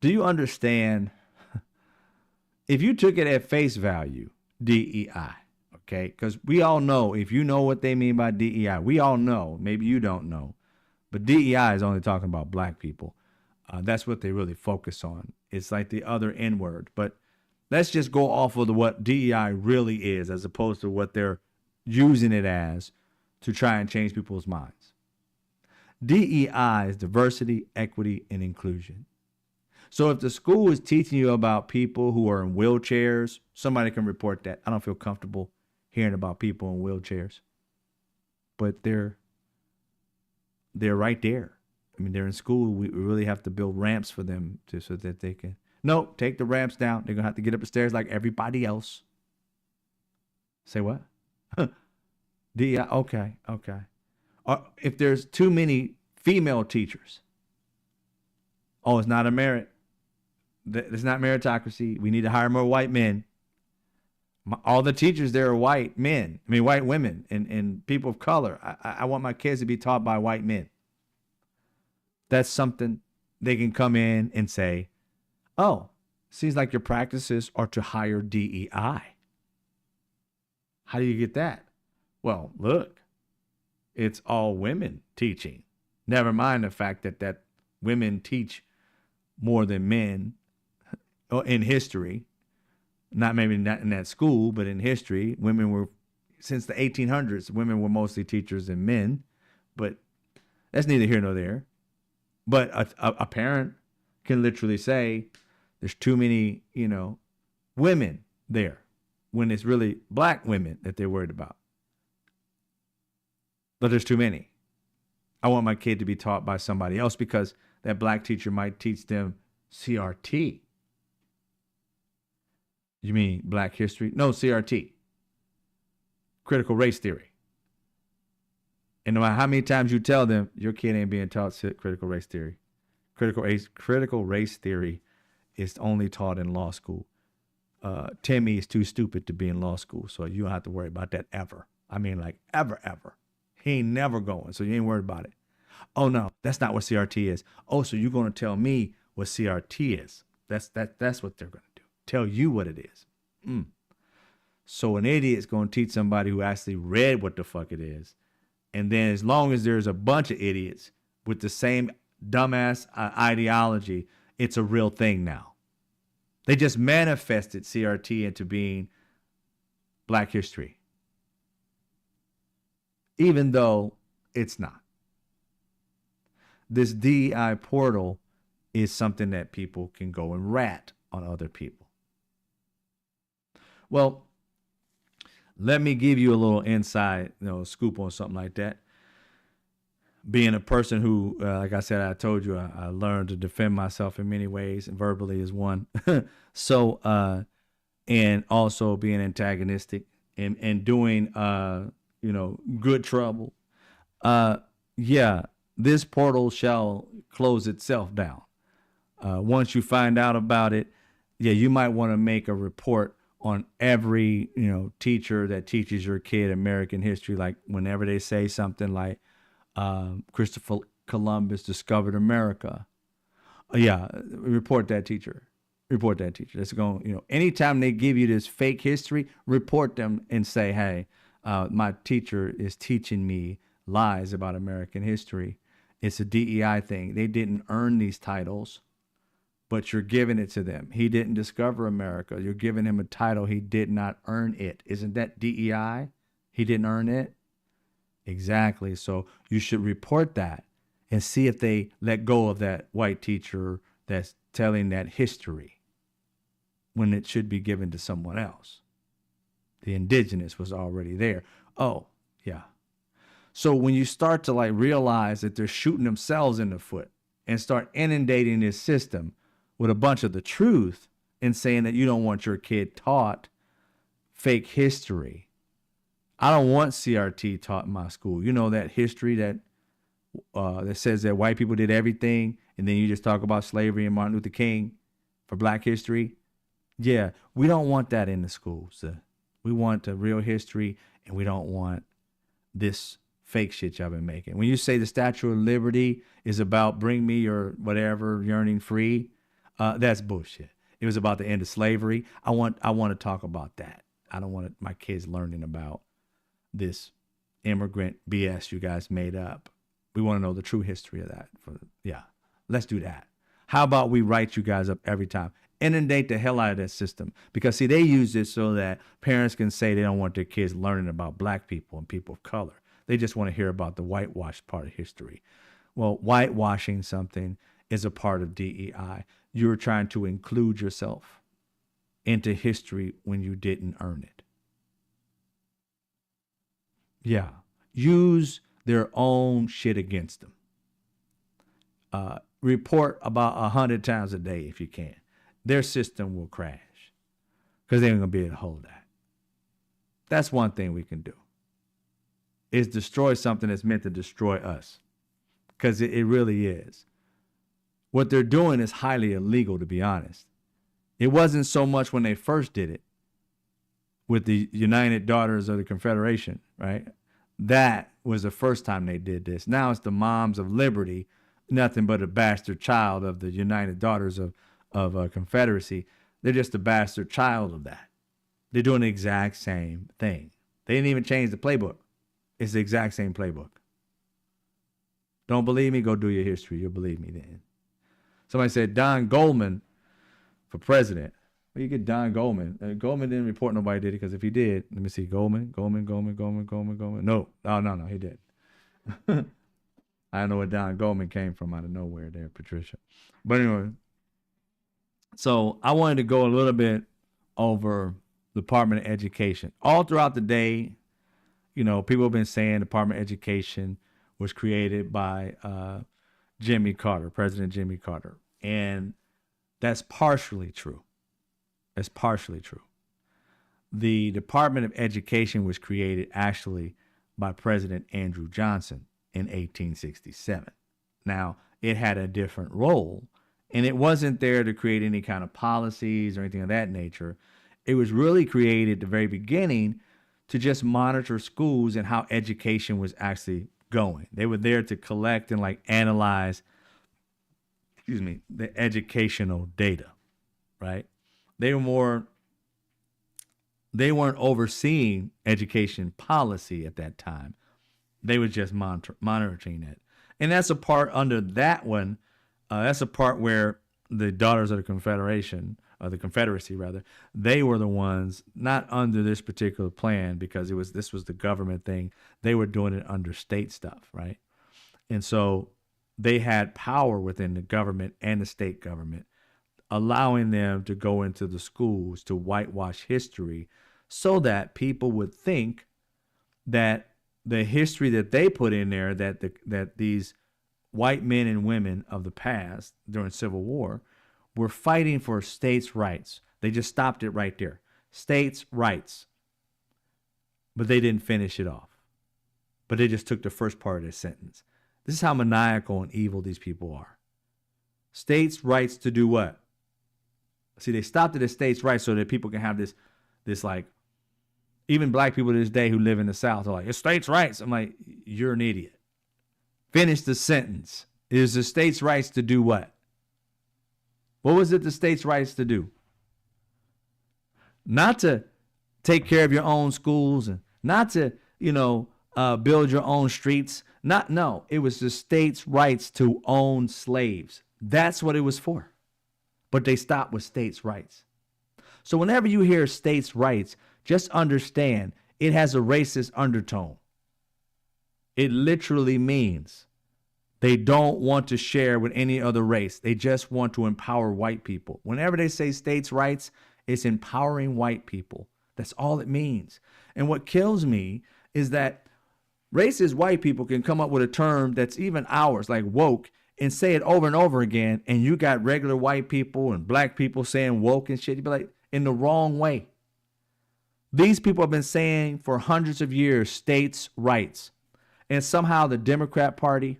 Do you understand? If you took it at face value, DEI, okay? Because we all know, if you know what they mean by DEI, we all know, maybe you don't know, but DEI is only talking about black people. That's what they really focus on. It's like the other N word. But let's just go off of what DEI really is as opposed to what they're using it as to try and change people's minds. DEI is diversity, equity, and inclusion. So if the school is teaching you about people who are in wheelchairs, somebody can report that. I don't feel comfortable hearing about people in wheelchairs. But they're right there. I mean, they're in school. We really have to build ramps for them so that they can. No, take the ramps down. They're going to have to get up the stairs like everybody else. Say what? DEI, okay. If there's too many female teachers, oh, it's not a merit. It's not meritocracy. We need to hire more white men. All the teachers there are white men. I mean, white women and people of color. I want my kids to be taught by white men. That's something they can come in and say, oh, seems like your practices are to hire DEI. How do you get that? Well, look, it's all women teaching. Never mind the fact that women teach more than men in history. Not maybe not in that school, but in history, women were, since the 1800s, women were mostly teachers than men. But that's neither here nor there. But a parent can literally say there's too many, women there when it's really black women that they're worried about. But there's too many. I want my kid to be taught by somebody else because that black teacher might teach them CRT. You mean black history? No, CRT. Critical race theory. And no matter how many times you tell them, your kid ain't being taught critical race theory. Critical race theory is only taught in law school. Timmy is too stupid to be in law school, so you don't have to worry about that ever. I mean, like ever. He ain't never going, so you ain't worried about it. Oh no, that's not what CRT is. Oh, so you're going to tell me what CRT is? That's what they're going to do. Tell you what it is. So an idiot is going to teach somebody who actually read what the fuck it is. And then as long as there's a bunch of idiots with the same dumbass ideology, it's a real thing now. They just manifested CRT into being black history. Even though it's not. This DEI portal is something that people can go and rat on other people. Well, let me give you a little inside, scoop on something like that. Being a person who, like I said, I told you, I learned to defend myself in many ways, and verbally is one. So, and also being antagonistic and doing, good trouble. Yeah, this portal shall close itself down. Once you find out about it, you might want to make a report on every, teacher that teaches your kid American history. Like whenever they say something like Christopher Columbus discovered America. Report that teacher. That's going, anytime they give you this fake history, report them and say, hey, my teacher is teaching me lies about American history. It's a DEI thing. They didn't earn these titles, but you're giving it to them. He didn't discover America. You're giving him a title. He did not earn it. Isn't that DEI? He didn't earn it? Exactly. So you should report that and see if they let go of that white teacher that's telling that history. when it should be given to someone else. The indigenous was already there. Oh, yeah. So when you start to like realize that they're shooting themselves in the foot and start inundating this system with a bunch of the truth and saying that you don't want your kid taught fake history. I don't want CRT taught in my school. You know, that history that says that white people did everything, and then you just talk about slavery and Martin Luther King for black history. Yeah, we don't want that in the schools. We want the real history, and we don't want this fake shit y'all been making. When you say the Statue of Liberty is about bring me your whatever yearning free, that's bullshit. It was about the end of slavery. I want to talk about that. I don't want my kids learning about this immigrant BS you guys made up. We want to know the true history of that. Let's do that. How about we write you guys up every time? Inundate the hell out of that system. Because, see, they use this so that parents can say they don't want their kids learning about black people and people of color. They just want to hear about the whitewashed part of history. Well, whitewashing something is a part of DEI. You're trying to include yourself into history when you didn't earn it. Yeah. Use their own shit against them. Report about 100 times a day if you can. Their system will crash because they ain't going to be able to hold that. That's one thing we can do, is destroy something that's meant to destroy us, because it really is. What they're doing is highly illegal, to be honest. It wasn't so much when they first did it with the United Daughters of the Confederation, right? That was the first time they did this. Now it's the Moms of Liberty, nothing but a bastard child of the United Daughters of Confederacy. They're just a bastard child of that. They're doing the exact same thing. They didn't even change the playbook. It's the exact same playbook. Don't believe me? Go do your history. You'll believe me then. Somebody said Don Goldman for president. Well, you get Don Goldman. Goldman didn't report nobody did it, because if he did, let me see. Goldman. No, he did. I don't know where Don Goldman came from out of nowhere there, Patricia. But anyway, so I wanted to go a little bit over the Department of Education. All throughout the day, you know, people have been saying the Department of Education was created by Jimmy Carter, President Jimmy Carter. And that's partially true. That's partially true. The Department of Education was created actually by President Andrew Johnson in 1867. Now, it had a different role, and it wasn't there to create any kind of policies or anything of that nature. It was really created at the very beginning to just monitor schools and how education was actually going. They were there to collect and like analyze, the educational data, right? They weren't overseeing education policy at that time. They were just monitoring it. And that's a part under that one. That's a part where the Daughters of the Confederation, or the Confederacy rather, they were the ones not under this particular plan, because this was the government thing. They were doing it under state stuff, right? And so they had power within the government and the state government, allowing them to go into the schools to whitewash history so that people would think that the history that they put in there, that these white men and women of the past during Civil War were fighting for states' rights. They just stopped it right there. States' rights. But they didn't finish it off. But they just took the first part of the sentence. This is how maniacal and evil these people are. States' rights to do what? See, they stopped at the states' rights so that people can have this like, even black people to this day who live in the South are like, it's states' rights. I'm like, you're an idiot. Finish the sentence. It is the states' rights to do what? What was it the states' rights to do? Not to take care of your own schools, and not to, build your own streets. No, it was the states' rights to own slaves. That's what it was for. But they stopped with states' rights. So whenever you hear states' rights, just understand it has a racist undertone. It literally means they don't want to share with any other race. They just want to empower white people. Whenever they say states' rights, It's empowering white people. That's all it means. And what kills me is that racist white people can come up with a term that's even ours, like woke, and say it over and over again. And you got regular white people and black people saying woke and shit. You'd be like, in the wrong way. These people have been saying for hundreds of years states' rights. And somehow the Democrat Party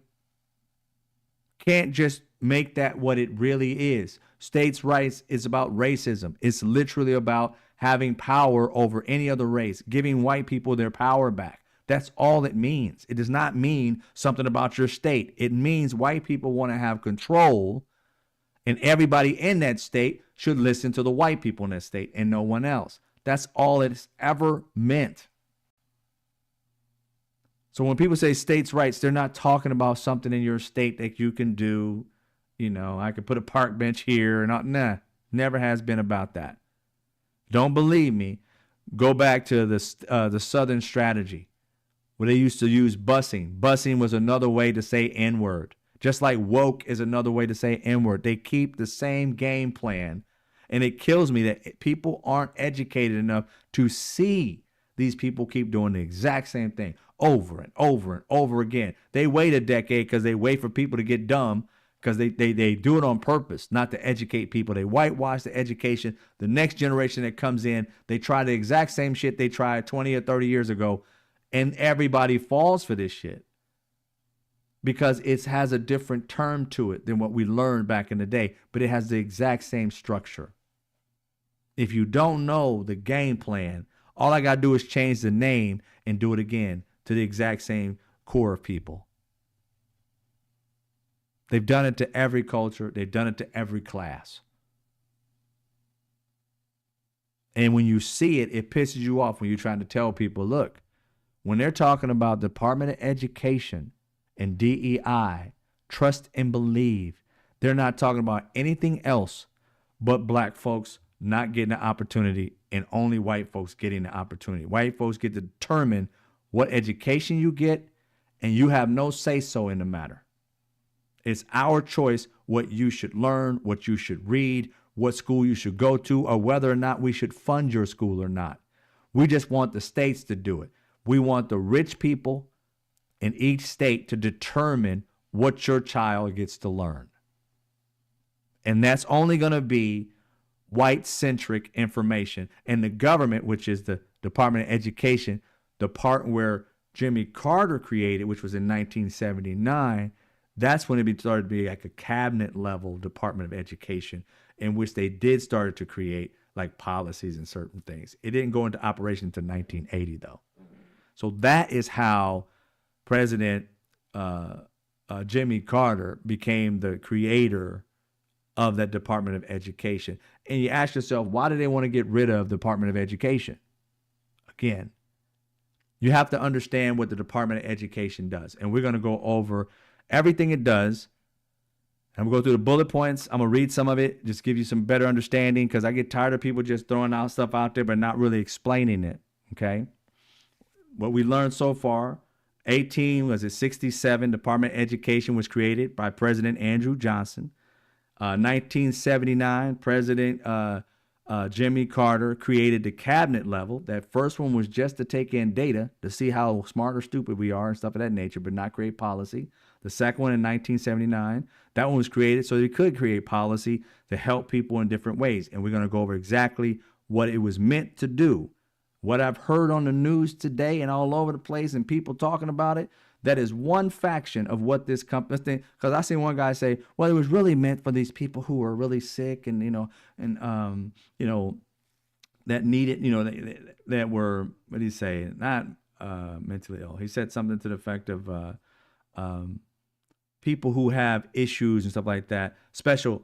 can't just make that what it really is. States' rights is about racism. It's literally about having power over any other race, giving white people their power back. That's all it means. It does not mean something about your state. It means white people want to have control, and everybody in that state should listen to the white people in that state and no one else. That's all it's ever meant. So when people say states' rights, they're not talking about something in your state that you can do. You know, I could put a park bench here. Nah, never has been about that. Don't believe me? Go back to the Southern strategy, where they used to use busing. Busing was another way to say N-word. Just like woke is another way to say N-word. They keep the same game plan. And it kills me that people aren't educated enough to see these people keep doing the exact same thing over and over and over again. They wait a decade because they wait for people to get dumb, because they do it on purpose, not to educate people. They whitewash the education. The next generation that comes in, they try the exact same shit they tried 20 or 30 years ago, and everybody falls for this shit because it has a different term to it than what we learned back in the day, but it has the exact same structure. If you don't know the game plan, all I got to do is change the name and do it again to the exact same core of people. They've done it to every culture. They've done it to every class. And when you see it, it pisses you off when you're trying to tell people, look, when they're talking about Department of Education and DEI, trust and believe, they're not talking about anything else but black folks not getting the opportunity and only white folks getting the opportunity. White folks get to determine what education you get, and you have no say-so in the matter. It's our choice what you should learn, what you should read, what school you should go to, or whether or not we should fund your school or not. We just want the states to do it. We want the rich people in each state to determine what your child gets to learn. And that's only going to be white-centric information. And the government, which is the Department of Education, the part where Jimmy Carter created, which was in 1979, that's when it started to be like a cabinet-level Department of Education, in which they did start to create like policies and certain things. It didn't go into operation until 1980, though. So that is how President Jimmy Carter became the creator of that Department of Education. And you ask yourself, why do they want to get rid of the Department of Education? Again, you have to understand what the Department of Education does. And we're going to go over everything it does. I'm going to go through the bullet points. I'm going to read some of it, just give you some better understanding, because I get tired of people just throwing out stuff out there but not really explaining it, okay? What we learned so far, 67, Department of Education was created by President Andrew Johnson. 1979, President Jimmy Carter created the cabinet level. That first one was just to take in data to see how smart or stupid we are and stuff of that nature, but not create policy. The second one in 1979, that one was created so they could create policy to help people in different ways. And we're going to go over exactly what it was meant to do. What I've heard on the news today and all over the place and people talking about it, that is one faction of what this company thing. Because I seen one guy say, well, it was really meant for these people who are really sick and, that needed, that were, what did he say? Not mentally ill. He said something to the effect of people who have issues and stuff like that, special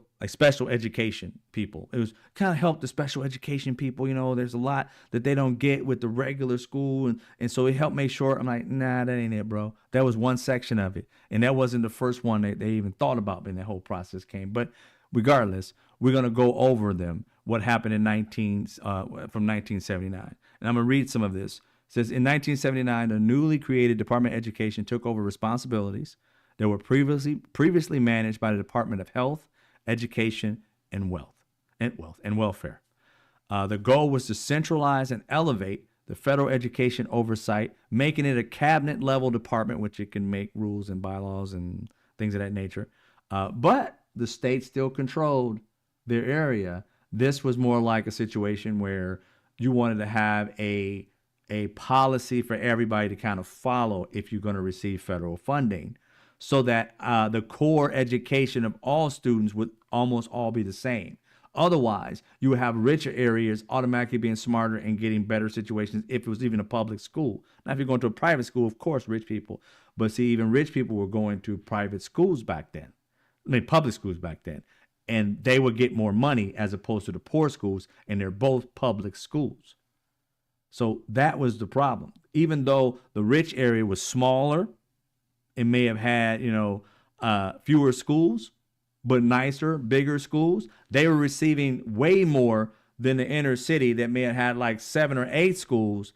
education people. It was kind of help the special education people. There's a lot that they don't get with the regular school. And so it helped make sure. I'm like, nah, that ain't it, bro. That was one section of it. And that wasn't the first one they even thought about when that whole process came. But regardless, we're going to go over them, what happened from 1979. And I'm going to read some of this. It says, in 1979, the newly created Department of Education took over responsibilities that were previously managed by the Department of Health, Education, and Welfare. The goal was to centralize and elevate the federal education oversight, making it a cabinet level department, which it can make rules and bylaws and things of that nature. But the state still controlled their area. This was more like a situation where you wanted to have a policy for everybody to kind of follow if you're going to receive federal funding, so that the core education of all students would almost all be the same. Otherwise, you would have richer areas automatically being smarter and getting better situations if it was even a public school. Now, if you're going to a private school, of course, rich people. But see, even rich people were going to private schools back then. I mean, public schools back then. And they would get more money as opposed to the poor schools, and they're both public schools. So that was the problem. Even though the rich area was smaller, it may have had, fewer schools, but nicer, bigger schools. They were receiving way more than the inner city that may have had like 7 or 8 schools.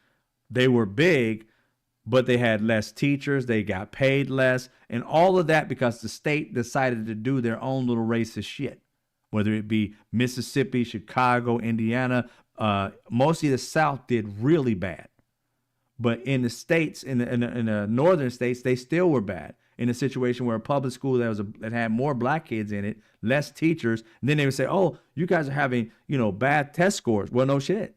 They were big, but they had less teachers. They got paid less. And all of that because the state decided to do their own little racist shit, whether it be Mississippi, Chicago, Indiana. Mostly the South did really bad. But in the states, in the northern states, they still were bad. In a situation where a public school that had more black kids in it, less teachers, and then they would say, "Oh, you guys are having, bad test scores." Well, no shit.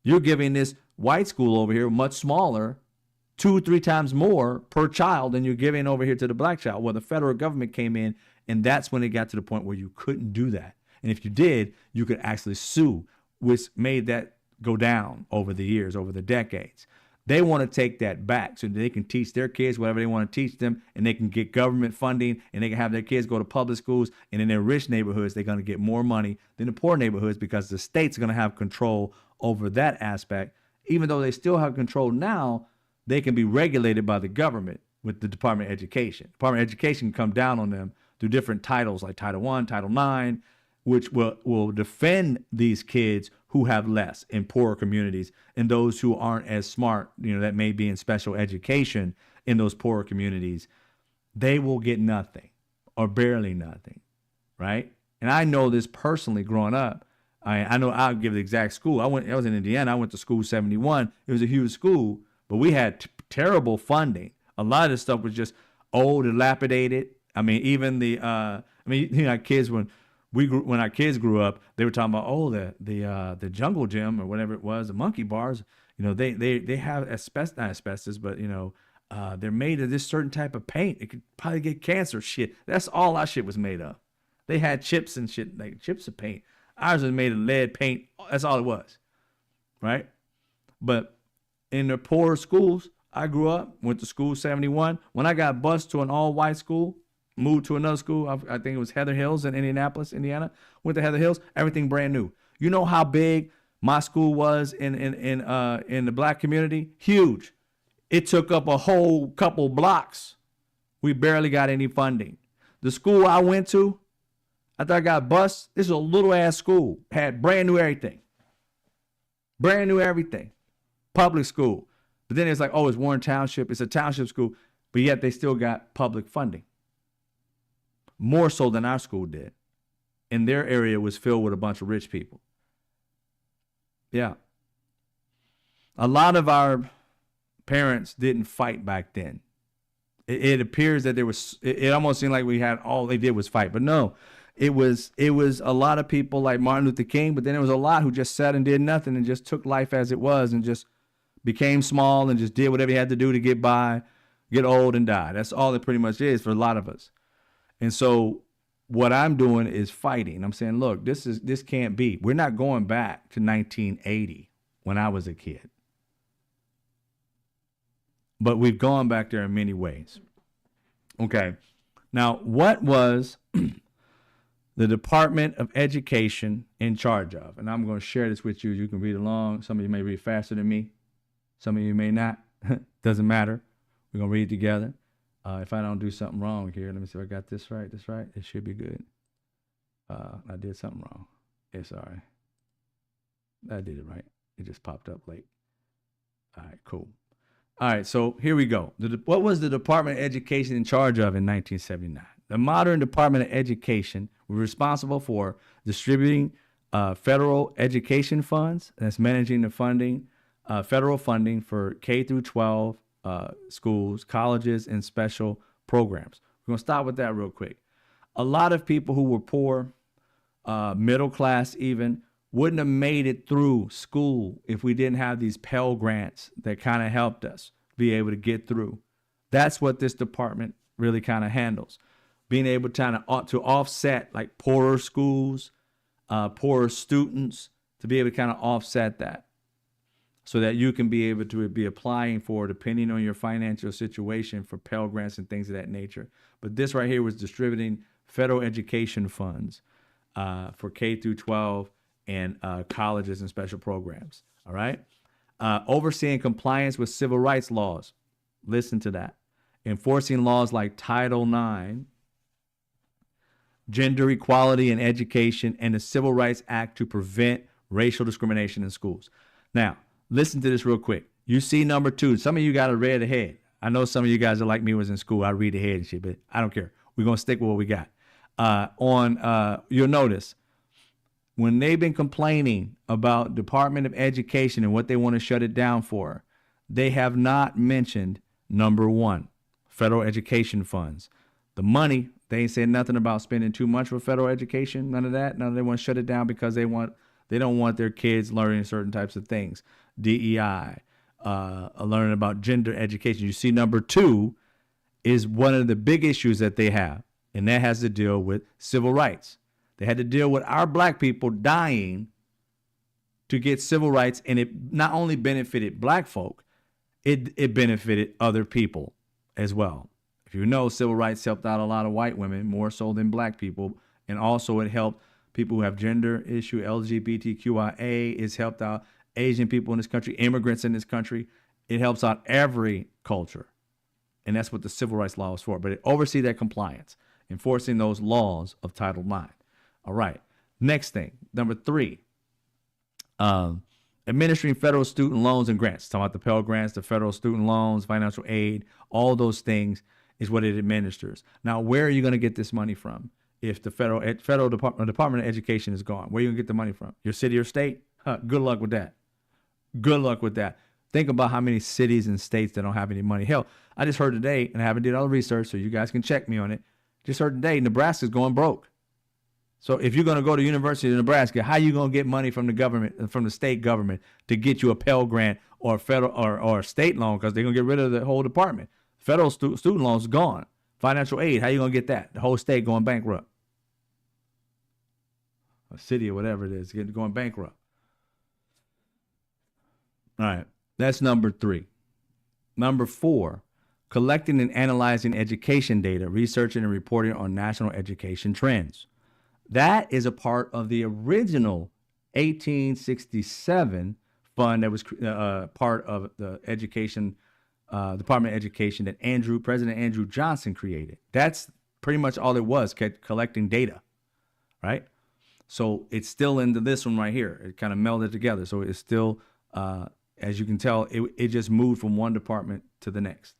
You're giving this white school over here much smaller, 2-3 times more per child than you're giving over here to the black child. Well, the federal government came in, and that's when it got to the point where you couldn't do that. And if you did, you could actually sue, which made that go down over the years, over the decades. They want to take that back so they can teach their kids whatever they want to teach them, and they can get government funding, and they can have their kids go to public schools. And in their rich neighborhoods, they're going to get more money than the poor neighborhoods because the state's going to have control over that aspect. Even though they still have control now, they can be regulated by the government with the Department of Education. Department of Education can come down on them through different titles like Title I, Title IX, which will defend these kids who have less in poorer communities and those who aren't as smart, that may be in special education in those poorer communities. They will get nothing or barely nothing, right? And I know this personally growing up. I know I'll give the exact school. I was in Indiana. I went to school 71. It was a huge school, but we had terrible funding. A lot of this stuff was just old, dilapidated. I mean, even kids when our kids grew up, they were talking about the jungle gym or whatever it was, the monkey bars. They have not asbestos, but they're made of this certain type of paint. It could probably get cancer. Shit, that's all our shit was made of. They had chips and shit, like chips of paint. Ours was made of lead paint. That's all it was, right? But in the poor schools, I grew up, went to school 71. When I got bused to an all-white school, moved to another school, I think it was Heather Hills in Indianapolis, Indiana. Went to Heather Hills, everything brand new. You know how big my school was in the black community? Huge. It took up a whole couple blocks. We barely got any funding. The school I went to, after I got bused, this is a little ass school. Had brand new everything. Brand new everything. Public school. But then it's like, oh, it's Warren Township. It's a township school. But yet they still got public funding. More so than our school did. And their area was filled with a bunch of rich people. Yeah. A lot of our parents didn't fight back then. It appears that it almost seemed like we had all they did was fight. But no, it was a lot of people like Martin Luther King, but then there was a lot who just sat and did nothing and just took life as it was and just became small and just did whatever he had to do to get by, get old and die. That's all it pretty much is for a lot of us. And so what I'm doing is fighting. I'm saying, look, this can't be. We're not going back to 1980 when I was a kid. But we've gone back there in many ways. Okay. Now, what was the Department of Education in charge of? And I'm going to share this with you. You can read along. Some of you may read faster than me. Some of you may not. Doesn't matter. We're going to read together. If I don't do something wrong here, let me see if I got this right. This right? It should be good. I did something wrong. Yeah, sorry. I did it right. It just popped up late. All right, cool. All right, so here we go. What was the Department of Education in charge of in 1979? The modern Department of Education was responsible for distributing federal education funds. That's managing the funding, federal funding for K through 12 schools, colleges, and special programs. We're going to start with that real quick. A lot of people who were poor, middle class even, wouldn't have made it through school if we didn't have these Pell Grants that kind of helped us be able to get through. That's what this department really kind of handles. Being able to offset like poorer schools, poorer students, to be able to kind of offset that so that you can be able to be applying for, depending on your financial situation, for Pell Grants and things of that nature. But this right here was distributing federal education funds for K through 12 and colleges and special programs. All right. Overseeing compliance with civil rights laws. Listen to that. Enforcing laws like Title IX, gender equality in education, and the Civil Rights Act to prevent racial discrimination in schools. Now, listen to this real quick. You see number 2. Some of you got to read ahead. I know some of you guys are like me, was in school. I read ahead and shit, but I don't care. We're going to stick with what we got. You'll notice when they've been complaining about Department of Education and what they want to shut it down for, they have not mentioned number 1, federal education funds. The money, they ain't said nothing about spending too much for federal education. None of that. None of they want to shut it down because they don't want their kids learning certain types of things. DEI, learning about gender education. You see, number 2 is one of the big issues that they have, and that has to deal with civil rights. They had to deal with our black people dying to get civil rights, and it not only benefited black folk, it benefited other people as well. If you know, civil rights helped out a lot of white women more so than black people, and also it helped people who have gender issue, LGBTQIA. It's helped out Asian people in this country, immigrants in this country. It helps out every culture, and that's what the civil rights law is for. But it oversees that compliance, enforcing those laws of Title IX. All right. Next thing, number 3, administering federal student loans and grants. Talking about the Pell Grants, the federal student loans, financial aid, all those things is what it administers. Now, where are you going to get this money from? If the federal Department of Education is gone, where are you going to get the money from? Your city or state? Good luck with that. Good luck with that. Think about how many cities and states that don't have any money. Hell, I just heard today, and I haven't did all the research, so you guys can check me on it. Just heard today, Nebraska's going broke. So if you're going to go to University of Nebraska, how are you going to get money from the government, from the state government, to get you a Pell Grant or a federal or a state loan? Because they're going to get rid of the whole department. Federal student loans gone. Financial aid, how are you going to get that? The whole state going bankrupt. A city or whatever it is, going bankrupt. All right, that's number 3. Number 4, collecting and analyzing education data, researching and reporting on national education trends. That is a part of the original 1867 fund that was part of the education, Department of Education that President Andrew Johnson created. That's pretty much all it was, collecting data, right? So it's still into this one right here. It kind of melded together. So it's still, as you can tell, it just moved from one department to the next.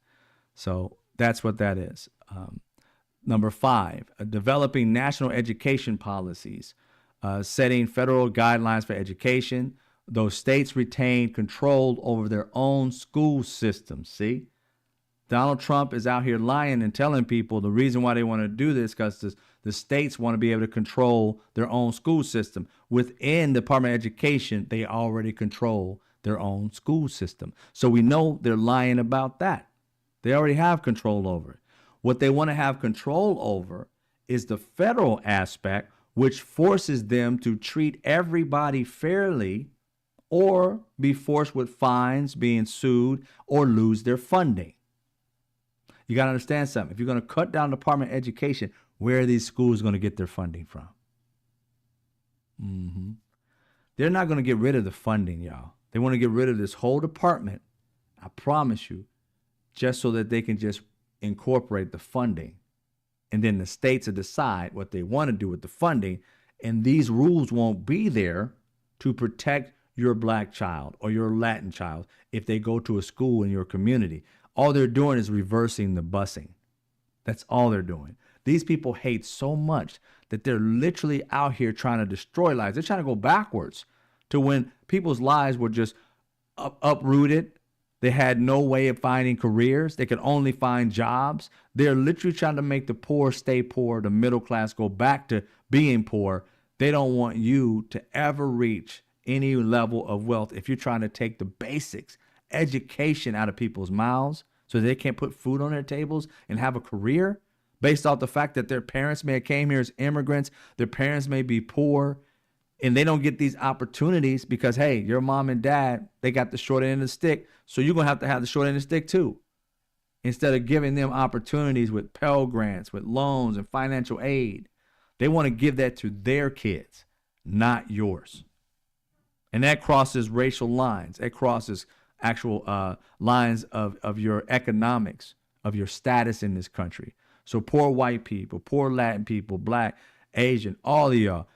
So that's what that is. Number 5, developing national education policies, setting federal guidelines for education. Those states retain control over their own school systems. See, Donald Trump is out here lying and telling people the reason why they want to do this because the states want to be able to control their own school system. Within the Department of Education, they already control their own school system. So we know they're lying about that. They already have control over it. What they want to have control over is the federal aspect, which forces them to treat everybody fairly or be forced with fines, being sued, or lose their funding. You got to understand something. If you're going to cut down the Department of Education, where are these schools going to get their funding from? They're not going to get rid of the funding, y'all. They want to get rid of this whole department, I promise you, just so that they can just incorporate the funding. And then the states will decide what they want to do with the funding. And these rules won't be there to protect your black child or your Latin child if they go to a school in your community. All they're doing is reversing the busing. That's all they're doing. These people hate so much that they're literally out here trying to destroy lives. They're trying to go backwards to when people's lives were just uprooted. They had no way of finding careers. They could only find jobs. They're literally trying to make the poor stay poor, the middle class go back to being poor. They don't want you to ever reach any level of wealth if you're trying to take the basics, education out of people's mouths so they can't put food on their tables and have a career based off the fact that their parents may have came here as immigrants, their parents may be poor, and they don't get these opportunities because, hey, your mom and dad, they got the short end of the stick, so you're going to have the short end of the stick too. Instead of giving them opportunities with Pell Grants, with loans and financial aid, they want to give that to their kids, not yours. And that crosses racial lines. It crosses actual lines of your economics, of your status in this country. So poor white people, poor Latin people, black, Asian, all of y'all,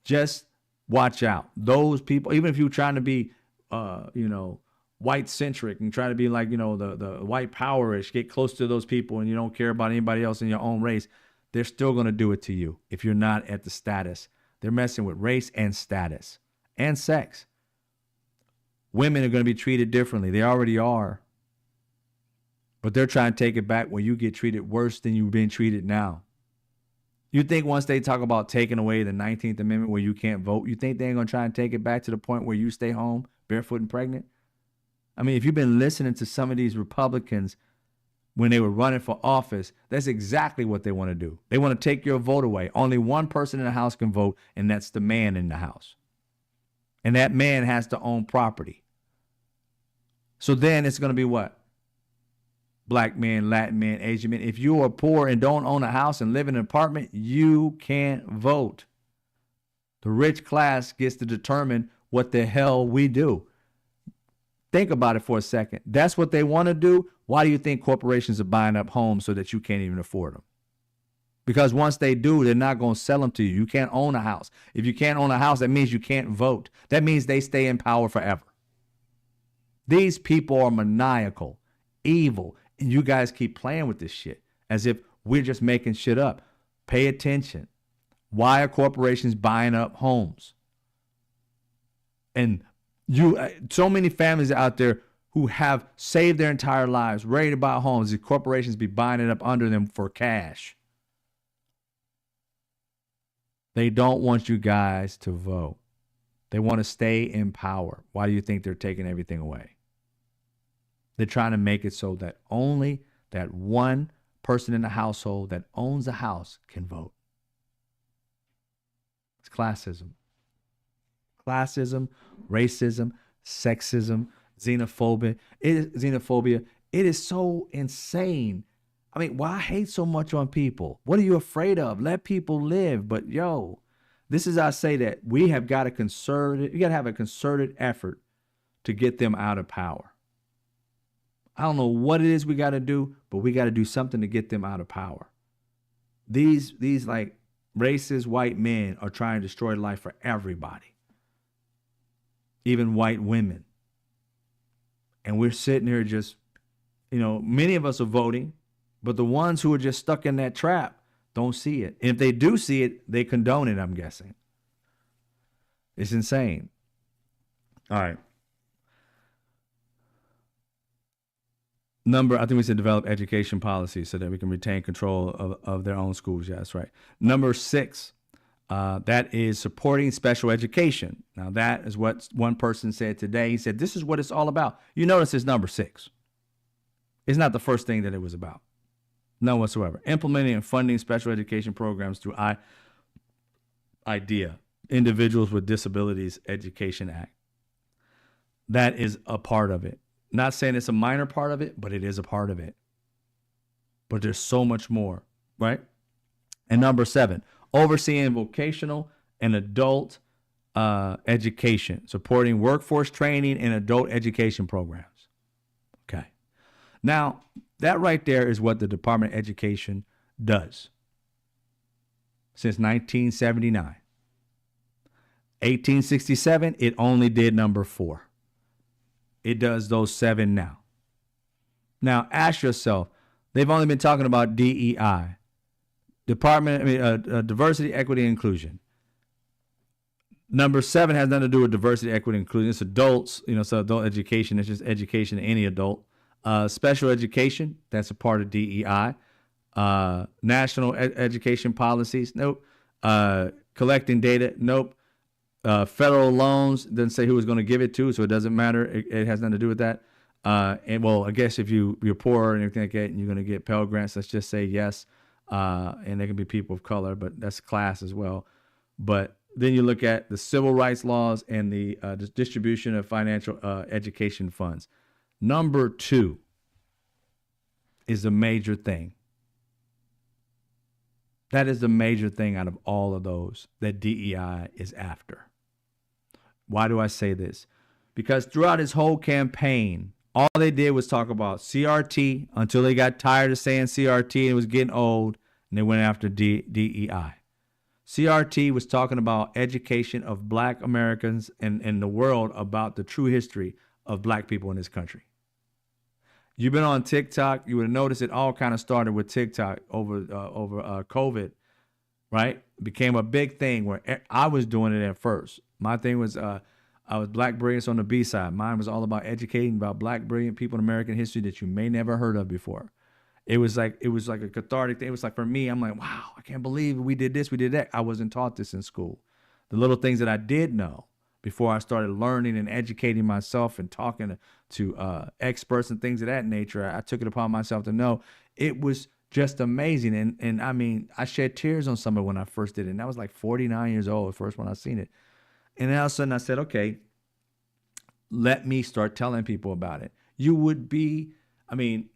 just watch out. Those people, even if you're trying to be, white centric and try to be like, the white powerish, get close to those people and you don't care about anybody else in your own race, they're still going to do it to you if you're not at the status. They're messing with race and status and sex. Women are going to be treated differently. They already are. But they're trying to take it back where you get treated worse than you've been treated now. You think once they talk about taking away the 19th Amendment where you can't vote, you think they ain't going to try and take it back to the point where you stay home barefoot and pregnant? I mean, if you've been listening to some of these Republicans when they were running for office, that's exactly what they want to do. They want to take your vote away. Only one person in the House can vote, and that's the man in the House. And that man has to own property. So then it's going to be what? Black men, Latin men, Asian men. If you are poor and don't own a house and live in an apartment, you can't vote. The rich class gets to determine what the hell we do. Think about it for a second. That's what they want to do. Why do you think corporations are buying up homes so that you can't even afford them? Because once they do, they're not going to sell them to you. You can't own a house. If you can't own a house, that means you can't vote. That means they stay in power forever. These people are maniacal, evil, and you guys keep playing with this shit as if we're just making shit up. Pay attention. Why are corporations buying up homes? And so many families out there who have saved their entire lives, ready to buy homes, the corporations be buying it up under them for cash. They don't want you guys to vote. They want to stay in power. Why do you think they're taking everything away? They're trying to make it so that only that one person in the household that owns a house can vote. It's classism. Classism, racism, sexism, xenophobia. It is so insane. I mean, why hate so much on people? What are you afraid of? Let people live. But this is, I say that we have got you got to have a concerted effort to get them out of power. I don't know what it is we got to do, but we got to do something to get them out of power. These like racist white men are trying to destroy life for everybody, even white women. And we're sitting here just, many of us are voting, but the ones who are just stuck in that trap don't see it. And if they do see it, they condone it, I'm guessing. It's insane. All right. I think we said develop education policies so that we can retain control of their own schools. Yeah, that's right. Number 6, that is supporting special education. Now, that is what one person said today. He said, this is what it's all about. You notice it's number 6. It's not the first thing that it was about. None whatsoever. Implementing and funding special education programs through IDEA, Individuals with Disabilities Education Act. That is a part of it. Not saying it's a minor part of it, but it is a part of it. But there's so much more, right? And number 7, overseeing vocational and adult education, supporting workforce training and adult education programs. Okay. Now, that right there is what the Department of Education does since 1979. 1867, it only did number 4. It does those 7 now. Now, ask yourself, they've only been talking about DEI. Diversity, equity, and inclusion. Number 7 has nothing to do with diversity, equity, and inclusion. It's adults, so adult education. It's just education to any adult. Special education, that's a part of DEI. National education policies, nope. Collecting data, nope. Federal loans, doesn't say who was going to give it to, so it doesn't matter. It has nothing to do with that. And well, I guess if you're poor and everything like that, and you're going to get Pell Grants, let's just say yes. And there can be people of color, but that's class as well. But then you look at the civil rights laws and the distribution of financial education funds. Number 2 is a major thing. That is the major thing out of all of those that DEI is after. Why do I say this? Because throughout his whole campaign, all they did was talk about CRT until they got tired of saying CRT and it was getting old, and they went after DEI. CRT was talking about education of Black Americans and the world about the true history of Black people in this country. You've been on TikTok, you would have noticed it all kind of started with TikTok over COVID, right? It became a big thing where I was doing it at first. My thing was I was Black Brilliance on the B side. Mine was all about educating about Black brilliant people in American history that you may never heard of before. It was like a cathartic thing. It was like, for me, I'm like, wow, I can't believe we did this, we did that. I wasn't taught this in school. The little things that I did know before I started learning and educating myself and talking to experts and things of that nature, I took it upon myself to know. It was just amazing. And I mean, I shed tears on some of it when I first did it. And I was like 49 years old, the first when I seen it. And then all of a sudden I said, okay, let me start telling people about it. You would probably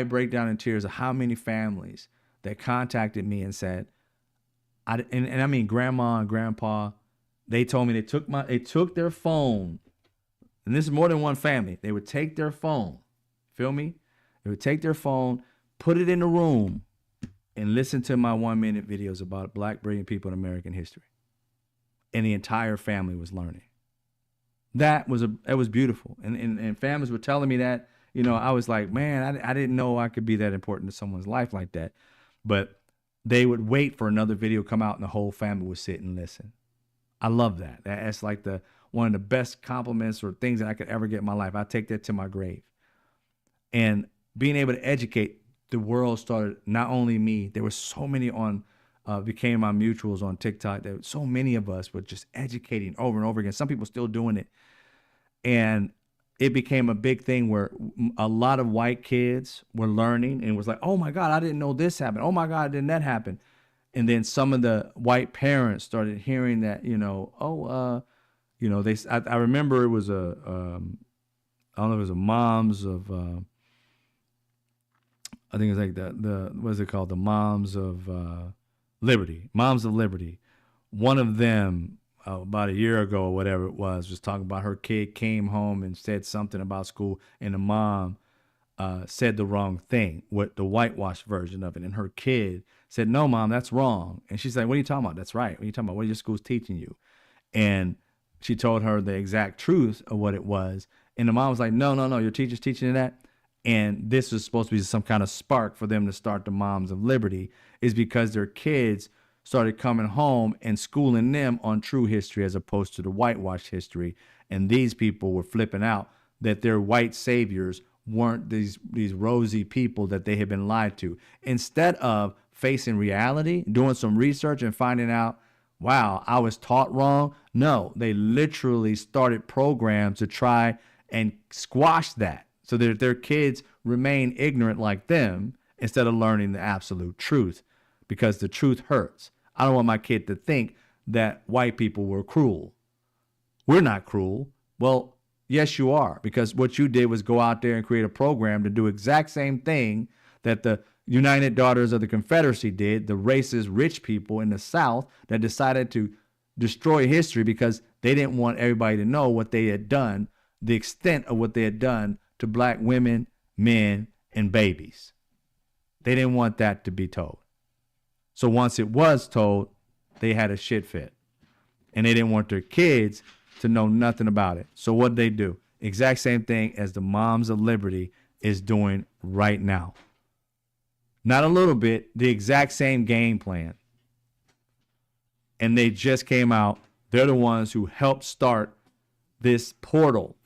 break down in tears of how many families that contacted me and said, I mean, grandma and grandpa, they told me they took their phone, and this is more than one family. They would take their phone, feel me? They would take their phone, put it in the room, and listen to my 1-minute videos about Black brilliant people in American history. And the entire family was learning. That was beautiful. And families were telling me that, I was like, man, I didn't know I could be that important to someone's life like that. But they would wait for another video to come out and the whole family would sit and listen. I love that. That's like one of the best compliments or things that I could ever get in my life. I take that to my grave. And being able to educate, the world started, not only me, there were so many became my mutuals on TikTok. There were so many of us were just educating over and over again. Some people still doing it. And it became a big thing where a lot of white kids were learning and was like, oh my God, I didn't know this happened. Oh my God, didn't that happen? And then some of the white parents started hearing that, I remember it was I don't know if it was a moms of, I think it's like what is it called? The Moms of Liberty. Moms of Liberty. One of them, about a year ago or whatever it was talking about her kid came home and said something about school, and the mom said the wrong thing, what the whitewashed version of it. And her kid said, no, Mom, that's wrong. And she's like, what are you talking about? That's right. What are you talking about? What are your schools teaching you? And she told her the exact truth of what it was. And the mom was like, no, your teacher's teaching you that. And this was supposed to be some kind of spark for them to start the Moms of Liberty, is because their kids started coming home and schooling them on true history as opposed to the whitewashed history. And these people were flipping out that their white saviors weren't these rosy people that they had been lied to. Instead of facing reality, doing some research and finding out, wow, I was taught wrong. No, they literally started programs to try and squash that so that their kids remain ignorant like them instead of learning the absolute truth, because the truth hurts. I don't want my kid to think that white people were cruel. We're not cruel. Well, yes, you are, because what you did was go out there and create a program to do exact same thing that the United Daughters of the Confederacy did, the racist rich people in the South that decided to destroy history because they didn't want everybody to know what they had done, the extent of what they had done to Black women, men, and babies. They didn't want that to be told. So once it was told, they had a shit fit. And they didn't want their kids to know nothing about it. So what did they do? Exact same thing as the Moms of Liberty is doing right now. Not a little bit, the exact same game plan. And they just came out. They're the ones who helped start this portal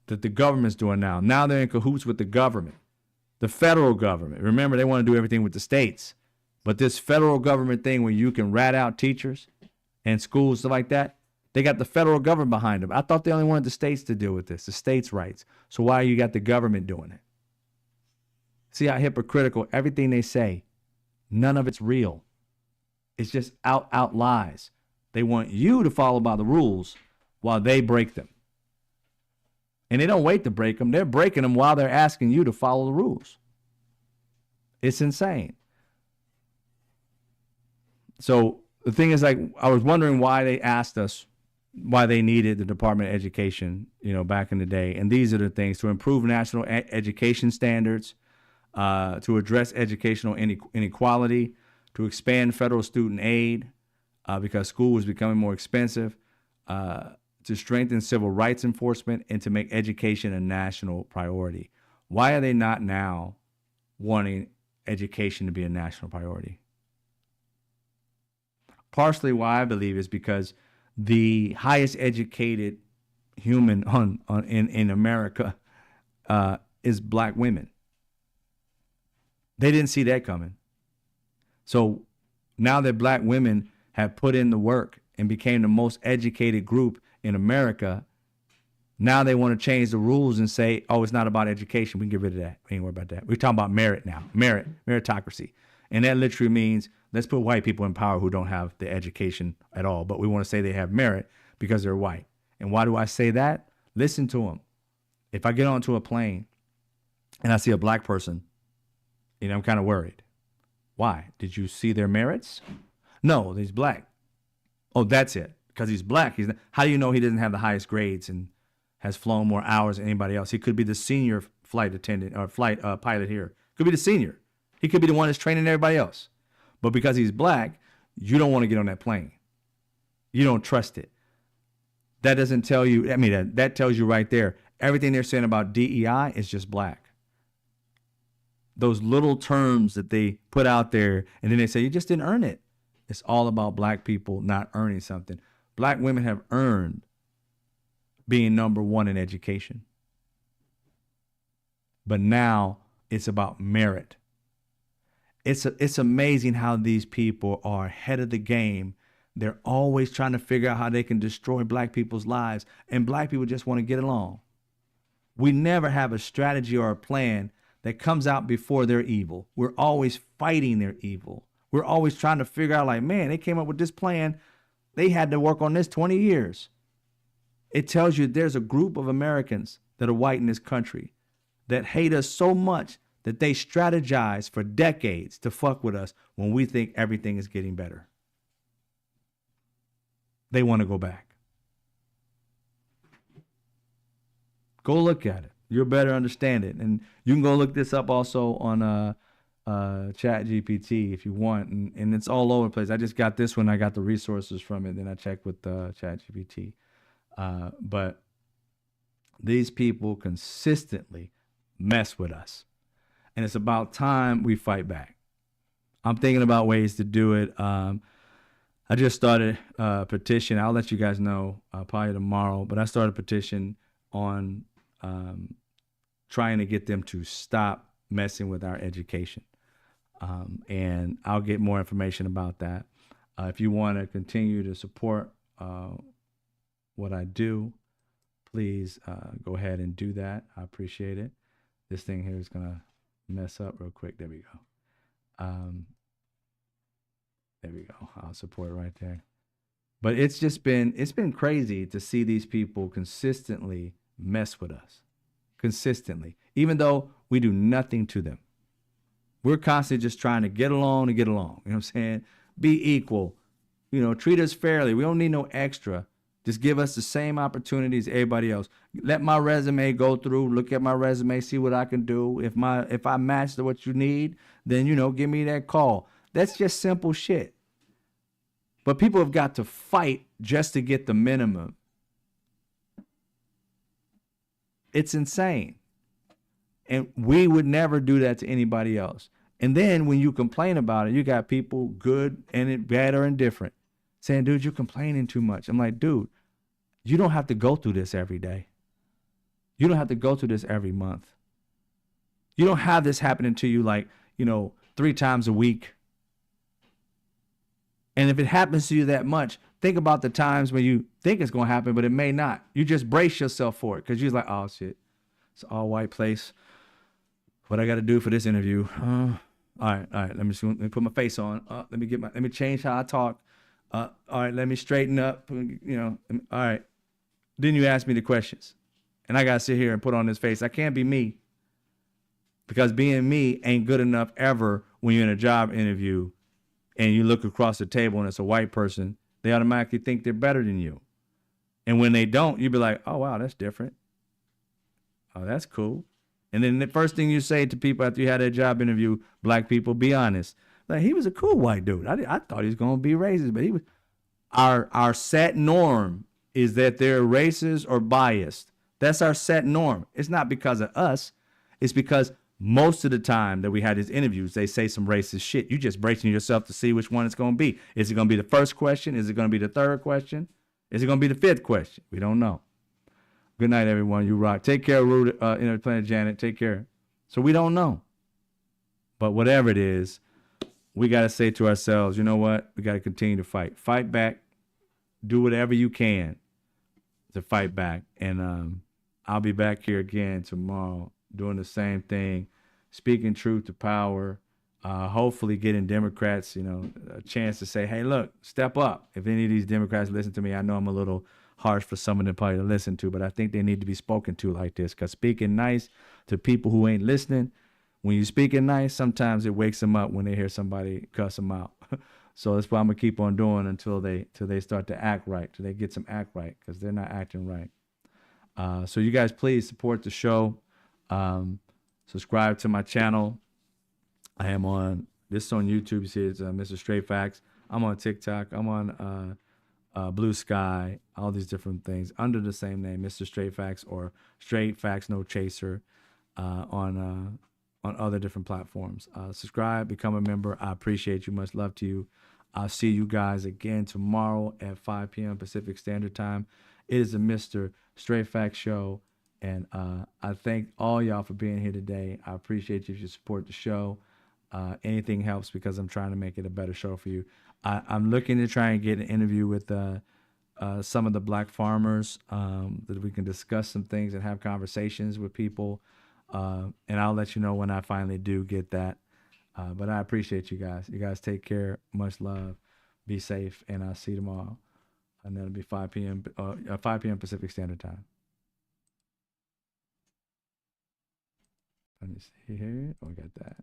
that the government's doing now. Now they're in cahoots with the government, the federal government. Remember, they want to do everything with the states. But this federal government thing where you can rat out teachers and schools, stuff like that, they got the federal government behind them. I thought they only wanted the states to deal with this, the states' rights. So why you got the government doing it? See how hypocritical everything they say, none of it's real. It's just out lies. They want you to follow by the rules while they break them. And they don't wait to break them. They're breaking them while they're asking you to follow the rules. It's insane. So the thing is, like, I was wondering why they asked us why they needed the Department of Education, back in the day. And these are the things: to improve national education standards, to address educational inequality, to expand federal student aid because school is becoming more expensive, to strengthen civil rights enforcement, and to make education a national priority. Why are they not now wanting education to be a national priority? Partially why I believe is because the highest educated human in America is black women. They didn't see that coming. So now that black women have put in the work and became the most educated group in America, now they want to change the rules and say, oh, it's not about education. We can get rid of that. We ain't worried about that. We're talking about merit now. Meritocracy. And that literally means let's put white people in power who don't have the education at all, but we want to say they have merit because they're white. And why do I say that? Listen to them. If I get onto a plane and I see a black person, I'm kind of worried. Why? Did you see their merits? No, he's black. Oh, that's it. Because he's black. How do you know he doesn't have the highest grades and has flown more hours than anybody else? He could be the senior flight attendant or flight pilot here. Could be the senior. He could be the one that's training everybody else. But because he's black, you don't want to get on that plane. You don't trust it. That doesn't tell you, that tells you right there, everything they're saying about DEI is just black. Those little terms that they put out there, and then they say, you just didn't earn it. It's all about black people not earning something. Black women have earned being number one in education. But now it's about merit. It's amazing how these people are ahead of the game. They're always trying to figure out how they can destroy black people's lives, and black people just want to get along. We never have a strategy or a plan that comes out before they're evil. We're always fighting their evil. We're always trying to figure out, like, man, they came up with this plan. They had to work on this 20 years. It tells you there's a group of Americans that are white in this country that hate us so much that they strategize for decades to fuck with us when we think everything is getting better. They want to go back. Go look at it. You'll better understand it. And you can go look this up also on Chat GPT if you want. And it's all over the place. I just got this one. I got the resources from it. Then I checked with Chat GPT. But these people consistently mess with us. And it's about time we fight back. I'm thinking about ways to do it. I just started a petition. I'll let you guys know probably tomorrow. But I started a petition on trying to get them to stop messing with our education. And I'll get more information about that. If you want to continue to support what I do, please go ahead and do that. I appreciate it. This thing here is going to mess up real quick. There we go. There we go. I'll support it right there. But it's been crazy to see these people consistently mess with us. Consistently. Even though we do nothing to them. We're constantly just trying to get along and get along. You know what I'm saying? Be equal. Treat us fairly. We don't need no extra. Just give us the same opportunities as everybody else. Let my resume go through. Look at my resume. See what I can do. If I match to what you need, then, give me that call. That's just simple shit. But people have got to fight just to get the minimum. It's insane. And we would never do that to anybody else. And then when you complain about it, you got people good and bad or indifferent saying, dude, you're complaining too much. I'm like, dude, you don't have to go through this every day. You don't have to go through this every month. You don't have this happening to you like, 3 times a week. And if it happens to you that much, think about the times when you think it's going to happen, but it may not. You just brace yourself for it because you're like, oh, shit, it's an all-white place. What I got to do for this interview? All right. Let me put my face on. Let me change how I talk. All right, let me straighten up. All right. Then you ask me the questions, and I got to sit here and put on this face. I can't be me because being me ain't good enough ever when you're in a job interview and you look across the table and it's a white person. They automatically think they're better than you. And when they don't, you be like, oh, wow, that's different. Oh, that's cool. And then the first thing you say to people after you had a job interview, black people, be honest. Like, he was a cool white dude. I thought he was going to be racist, but he was. Our set norm is that they're racist or biased. That's our set norm. It's not because of us. It's because most of the time that we had these interviews, they say some racist shit. You just bracing yourself to see which one it's going to be. Is it going to be the first question? Is it going to be the third question? Is it going to be the fifth question? We don't know. Good night, everyone. You rock. Take care, Planet Janet. Take care. So we don't know. But whatever it is, we got to say to ourselves, you know what? We got to continue to fight. Fight back. Do whatever you can to fight back. And I'll be back here again tomorrow doing the same thing, speaking truth to power, hopefully getting Democrats, a chance to say, hey, look, step up. If any of these Democrats listen to me, I know I'm a little harsh for some of them probably to listen to, but I think they need to be spoken to like this, because speaking nice to people who ain't listening, when you speaking nice, sometimes it wakes them up when they hear somebody cuss them out. So that's what I'm going to keep on doing until they start to act right, till they get some act right, because they're not acting right. So you guys please support the show. Subscribe to my channel. I am on YouTube. You see it's MrStraightFacts. I'm on TikTok. I'm on Blue Sky, all these different things under the same name, MrStraightFacts or Straight Facts No Chaser, on other different platforms. Subscribe, become a member. I appreciate you. Much love to you. I'll see you guys again tomorrow at 5 p.m. Pacific Standard Time. It is a Mr. Straight Facts show, and I thank all y'all for being here today. I appreciate you if you support the show. Anything helps, because I'm trying to make it a better show for you. I'm looking to try and get an interview with some of the black farmers, that we can discuss some things and have conversations with people. And I'll let you know when I finally do get that. But I appreciate you guys. You guys take care. Much love. Be safe. And I'll see you tomorrow. And that'll be 5 p.m. Pacific Standard Time. Let me see here. Oh, I got that.